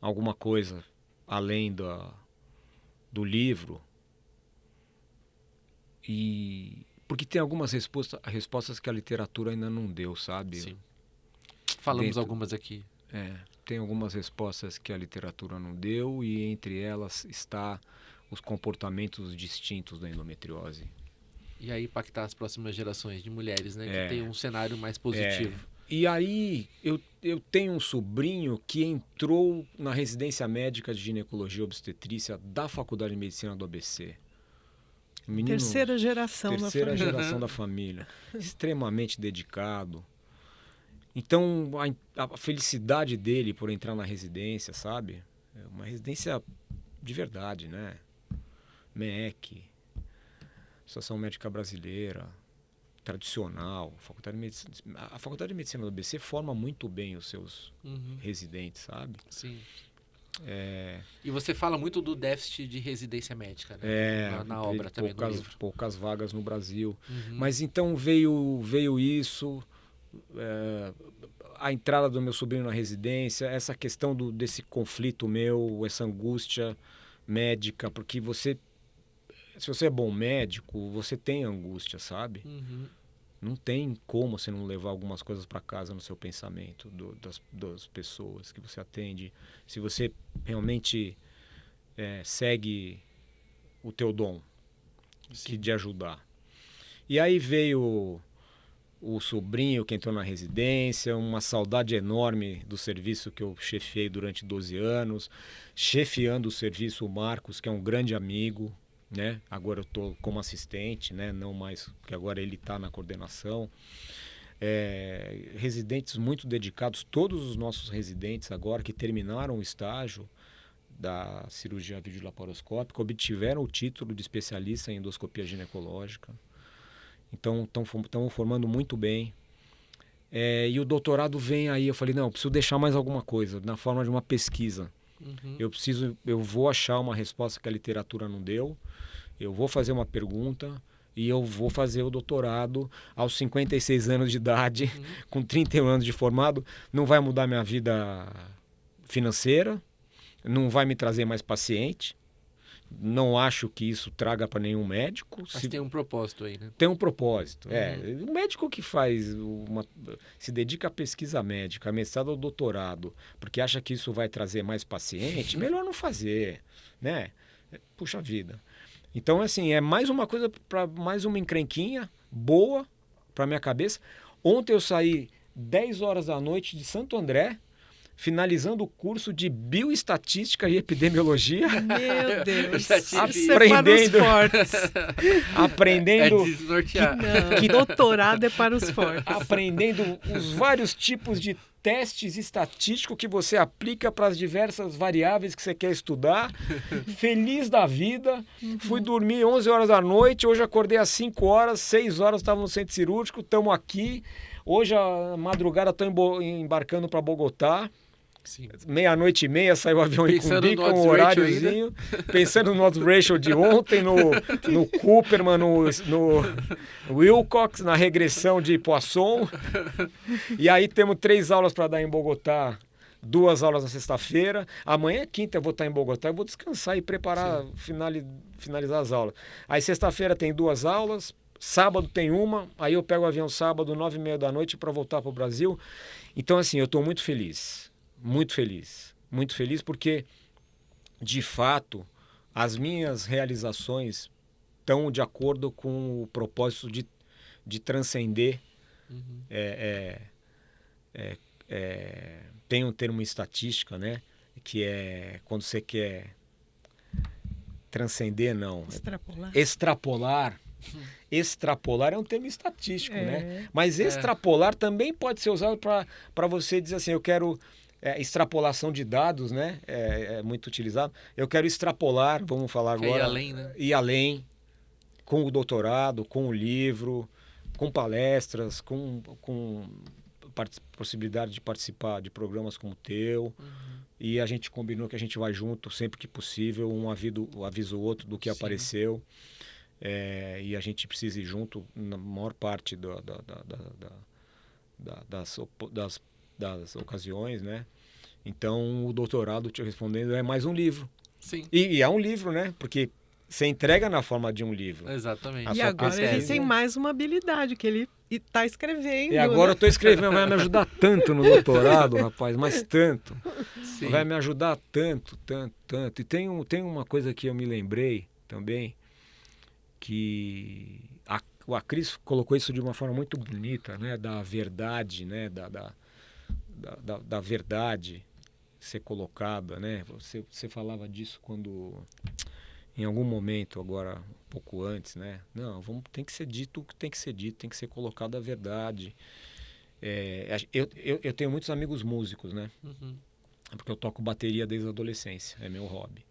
alguma coisa além do livro. Porque tem algumas respostas que a literatura ainda não deu, sabe? Sim. Falamos algumas aqui. Tem algumas respostas que a literatura não deu e entre elas está os comportamentos distintos da endometriose. E aí impactar as próximas gerações de mulheres, né? Que tem um cenário mais positivo. E aí eu tenho um sobrinho que entrou na residência médica de ginecologia e obstetrícia da Faculdade de Medicina do ABC. Terceira geração da família. Extremamente dedicado. Então, a felicidade dele por entrar na residência, sabe? É uma residência de verdade, né? MEC, Associação Médica Brasileira, tradicional. A Faculdade de Medicina do ABC forma muito bem os seus residentes, sabe? Sim. E você fala muito do déficit de residência médica, né? Na obra também do livro. Poucas vagas no Brasil. Mas então veio isso, a entrada do meu sobrinho na residência, essa questão desse conflito meu, essa angústia médica, porque se você é bom médico, você tem angústia, sabe? Não tem como você não levar algumas coisas para casa no seu pensamento das pessoas que você atende. Se você realmente segue o teu dom, Sim. que de ajudar. E aí veio o sobrinho que entrou na residência, uma saudade enorme do serviço que eu chefiei durante 12 anos, chefiando o serviço o Marcos, que é um grande amigo, né? Agora eu estou como assistente, né? Não mais, porque agora ele está na coordenação. Residentes muito dedicados, todos os nossos residentes agora que terminaram o estágio da cirurgia videolaparoscópica obtiveram o título de especialista em endoscopia ginecológica. Então estão formando muito bem. E o doutorado vem aí. Eu falei, não, eu preciso deixar mais alguma coisa na forma de uma pesquisa. Eu vou achar uma resposta que a literatura não deu. Eu vou fazer uma pergunta e eu vou fazer o doutorado aos 56 anos de idade, com 31 anos de formado. Não vai mudar minha vida financeira, não vai me trazer mais paciente. Não acho que isso traga para nenhum médico. Mas tem um propósito aí, né? Tem um propósito. O médico que se dedica à pesquisa médica, a mestrado ou doutorado, porque acha que isso vai trazer mais paciente, melhor não fazer, né? Puxa vida. Então, assim, é mais uma coisa, mais uma encrenquinha boa para minha cabeça. Ontem eu saí 10 horas da noite de Santo André, finalizando o curso de bioestatística e epidemiologia. Meu Deus. Aprendendo. Aprendendo. Que doutorado é para os fortes. Aprendendo os vários tipos de testes estatísticos que você aplica para as diversas variáveis que você quer estudar. Feliz da vida. Fui dormir 11 horas da noite. Hoje acordei às 5 horas, 6 horas estava no centro cirúrgico. Estamos aqui. Hoje, à madrugada, estou embarcando para Bogotá. Meia-noite e meia saiu o avião em Cumbi com um horáriozinho. Pensando no odds ratio de ontem, no Cooperman, no Wilcox, na regressão de Poisson. E aí temos 3 aulas para dar em Bogotá, 2 aulas na sexta-feira. Amanhã é quinta, eu vou estar em Bogotá, eu vou descansar e preparar, finalizar as aulas. Aí sexta-feira tem 2 aulas, sábado tem uma, aí eu pego o avião sábado, 9h30 da noite para voltar para o Brasil. Então, assim, eu estou muito feliz. Muito feliz porque, de fato, as minhas realizações estão de acordo com o propósito de transcender. Tem um termo em estatística, né? Que é quando você quer transcender, não. Extrapolar. Extrapolar é um termo estatístico, né? Mas extrapolar também pode ser usado para você dizer assim, eu quero... extrapolação de dados, né? É muito utilizado. Eu quero extrapolar, vamos falar agora. Ir além, né? Ir além, com o doutorado, com o livro, com palestras, com possibilidade de participar de programas como o teu. E a gente combinou que a gente vai junto sempre que possível, um avisa o outro do que apareceu. E a gente precisa ir junto na maior parte das ocasiões, né? Então, o doutorado, te respondendo, é mais um livro. Sim. E é um livro, né? Porque você entrega na forma de um livro. Exatamente. E agora ele tem mais uma habilidade, que ele está escrevendo. E agora eu estou escrevendo, vai me ajudar tanto no doutorado, rapaz, mas tanto. Sim. Vai me ajudar tanto. E tem uma coisa que eu me lembrei também, que a Cris colocou isso de uma forma muito bonita, né? Da verdade, né? Da verdade ser colocada, né? Você falava disso quando, em algum momento, agora um pouco antes, né? Não, tem que ser dito o que tem que ser dito, tem que ser colocada a verdade. Eu tenho muitos amigos músicos, né? Porque eu toco bateria desde a adolescência, é meu hobby.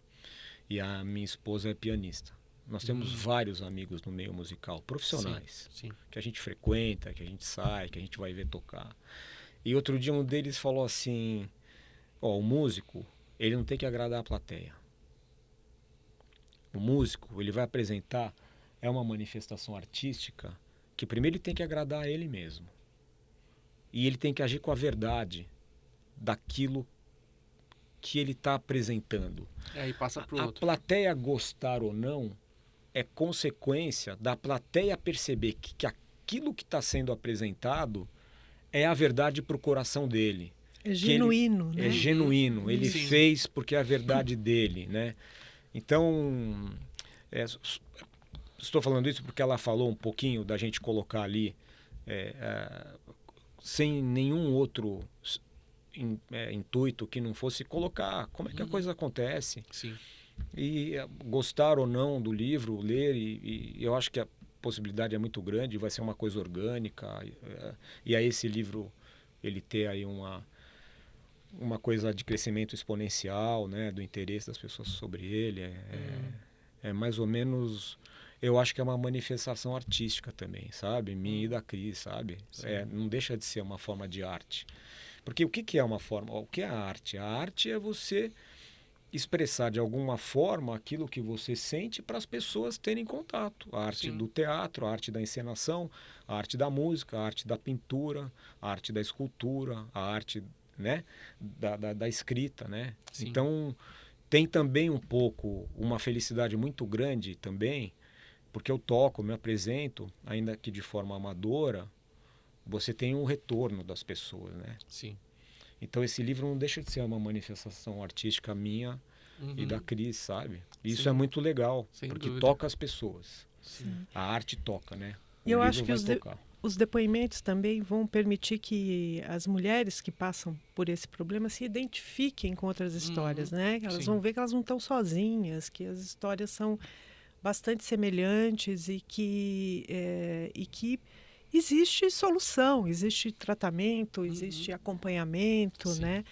E a minha esposa é pianista. Nós temos vários amigos no meio musical, profissionais, sim. Que a gente frequenta, que a gente sai, que a gente vai ver tocar. E outro dia um deles falou assim, o músico, ele não tem que agradar a plateia. O músico, ele vai apresentar, é uma manifestação artística, que primeiro ele tem que agradar a ele mesmo. E ele tem que agir com a verdade daquilo que ele está apresentando. E passa pro outro. A plateia gostar ou não é consequência da plateia perceber que aquilo que está sendo apresentado é a verdade para o coração dele. É genuíno, né? É genuíno. Ele fez porque é a verdade dele, né? Então, estou falando isso porque ela falou um pouquinho da gente colocar ali, sem nenhum outro intuito que não fosse colocar como é que a coisa acontece. Sim. E gostar ou não do livro, ler, e eu acho que a possibilidade é muito grande, vai ser uma coisa orgânica. E aí esse livro, ele ter aí uma coisa de crescimento exponencial, né, do interesse das pessoas sobre ele, é mais ou menos, eu acho que é uma manifestação artística também, sabe? Minha e da Cris, sabe? Não deixa de ser uma forma de arte. Porque o que é uma forma? O que é a arte? A arte é você expressar de alguma forma aquilo que você sente para as pessoas terem contato. A arte do teatro, a arte da encenação, a arte da música, a arte da pintura, a arte da escultura, a arte, né, da escrita, né? Sim. Então tem também um pouco uma felicidade muito grande também, porque eu toco, me apresento, ainda que de forma amadora, você tem um retorno das pessoas, né? Sim. Então esse livro não deixa de ser uma manifestação artística minha e da Cris, sabe? Isso Sim. é muito legal, Sem porque dúvida. toca as pessoas. Sim. A arte toca, né? E eu O acho livro que vai tocar. os depoimentos também vão permitir que as mulheres que passam por esse problema se identifiquem com outras histórias, né? Elas Sim. vão ver que elas não estão sozinhas, que as histórias são bastante semelhantes e que existe solução, existe tratamento, existe acompanhamento, Sim. né?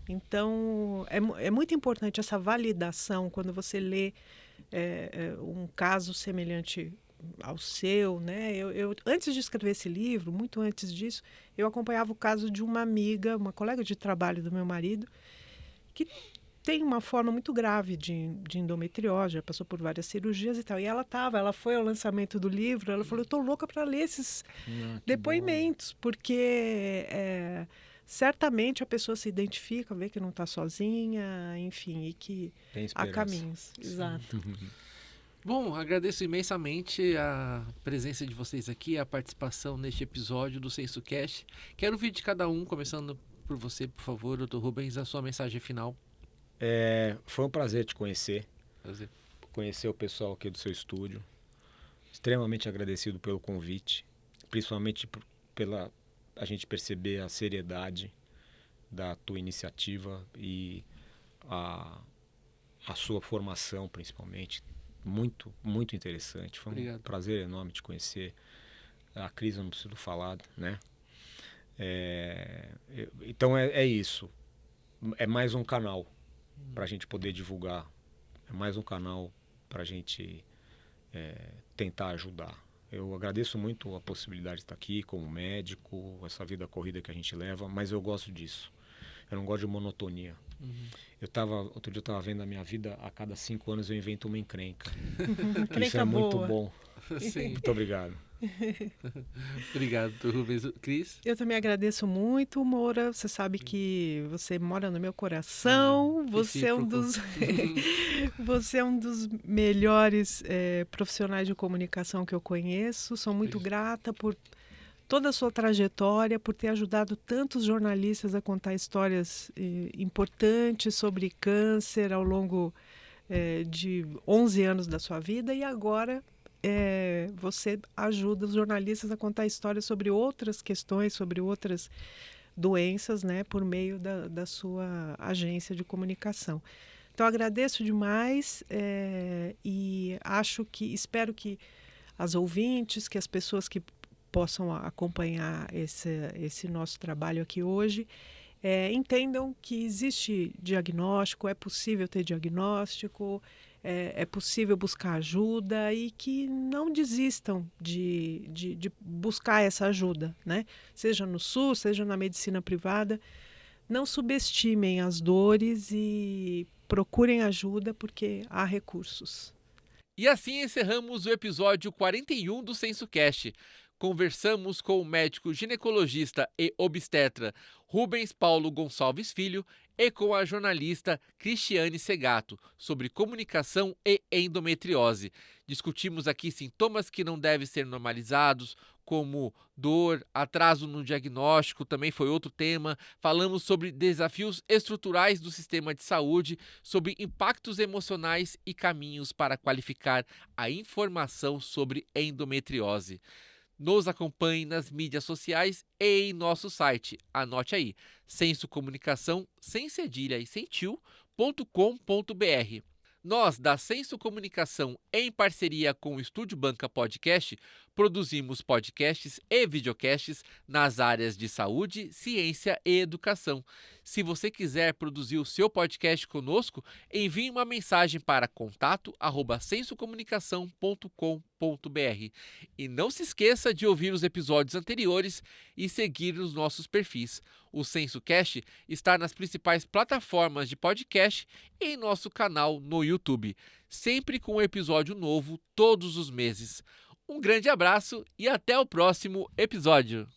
Então, é muito importante essa validação quando você lê um caso semelhante ao seu, né? Eu, antes de escrever esse livro, muito antes disso, eu acompanhava o caso de uma amiga, uma colega de trabalho do meu marido, que tem uma forma muito grave de endometriose, já passou por várias cirurgias e tal. E ela foi ao lançamento do livro, ela falou, eu estou louca para ler esses depoimentos, porque certamente a pessoa se identifica, vê que não está sozinha, enfim, e que há caminhos. Exato. Bom, agradeço imensamente a presença de vocês aqui, a participação neste episódio do SensoCast. Quero ouvir de cada um, começando por você, por favor, Dr. Rubens, a sua mensagem final. Foi um prazer te conhecer. Prazer. Conhecer o pessoal aqui do seu estúdio. Extremamente agradecido pelo convite, principalmente pela a gente perceber a seriedade da tua iniciativa e a sua formação, principalmente. Muito, muito interessante. Foi um prazer enorme te conhecer. A Cris eu não preciso falar, né? Então é isso. É mais um canal para a gente poder divulgar. É mais um canal para a gente tentar ajudar. Eu agradeço muito a possibilidade de estar aqui como médico, essa vida corrida que a gente leva, mas eu gosto disso. Eu não gosto de monotonia. Outro dia eu estava vendo a minha vida, a cada 5 anos eu invento uma encrenca. Isso é muito bom. Sim. Muito obrigado. Obrigado, Rubens. Cris? Eu também agradeço muito, Moura. Você sabe que você mora no meu coração. Você é um dos melhores profissionais de comunicação que eu conheço. Sou muito grata por toda a sua trajetória, por ter ajudado tantos jornalistas a contar histórias importantes sobre câncer ao longo de 11 anos da sua vida, e agora você ajuda os jornalistas a contar histórias sobre outras questões, sobre outras doenças, né, por meio da sua agência de comunicação. Então, agradeço demais e espero que as ouvintes, que as pessoas que possam acompanhar esse nosso trabalho aqui hoje, entendam que existe diagnóstico, é possível ter diagnóstico, é possível buscar ajuda e que não desistam de buscar essa ajuda, né? Seja no SUS, seja na medicina privada. Não subestimem as dores e procurem ajuda porque há recursos. E assim encerramos o episódio 41 do SensoCast. Conversamos com o médico ginecologista e obstetra Rubens Paulo Gonçalves Filho e com a jornalista Cristiane Segato sobre comunicação e endometriose. Discutimos aqui sintomas que não devem ser normalizados, como dor, atraso no diagnóstico, também foi outro tema. Falamos sobre desafios estruturais do sistema de saúde, sobre impactos emocionais e caminhos para qualificar a informação sobre endometriose. Nos acompanhe nas mídias sociais e em nosso site. Anote aí, sensocomunicação, sem cedilha e sem tio.com.br. Nós, da Senso Comunicação, em parceria com o Estúdio Banca Podcast, produzimos podcasts e videocasts nas áreas de saúde, ciência e educação. Se você quiser produzir o seu podcast conosco, envie uma mensagem para contato@sensocomunicação.com.br. E não se esqueça de ouvir os episódios anteriores e seguir os nossos perfis. O SensoCast está nas principais plataformas de podcast e em nosso canal no YouTube, sempre com um episódio novo todos os meses. Um grande abraço e até o próximo episódio!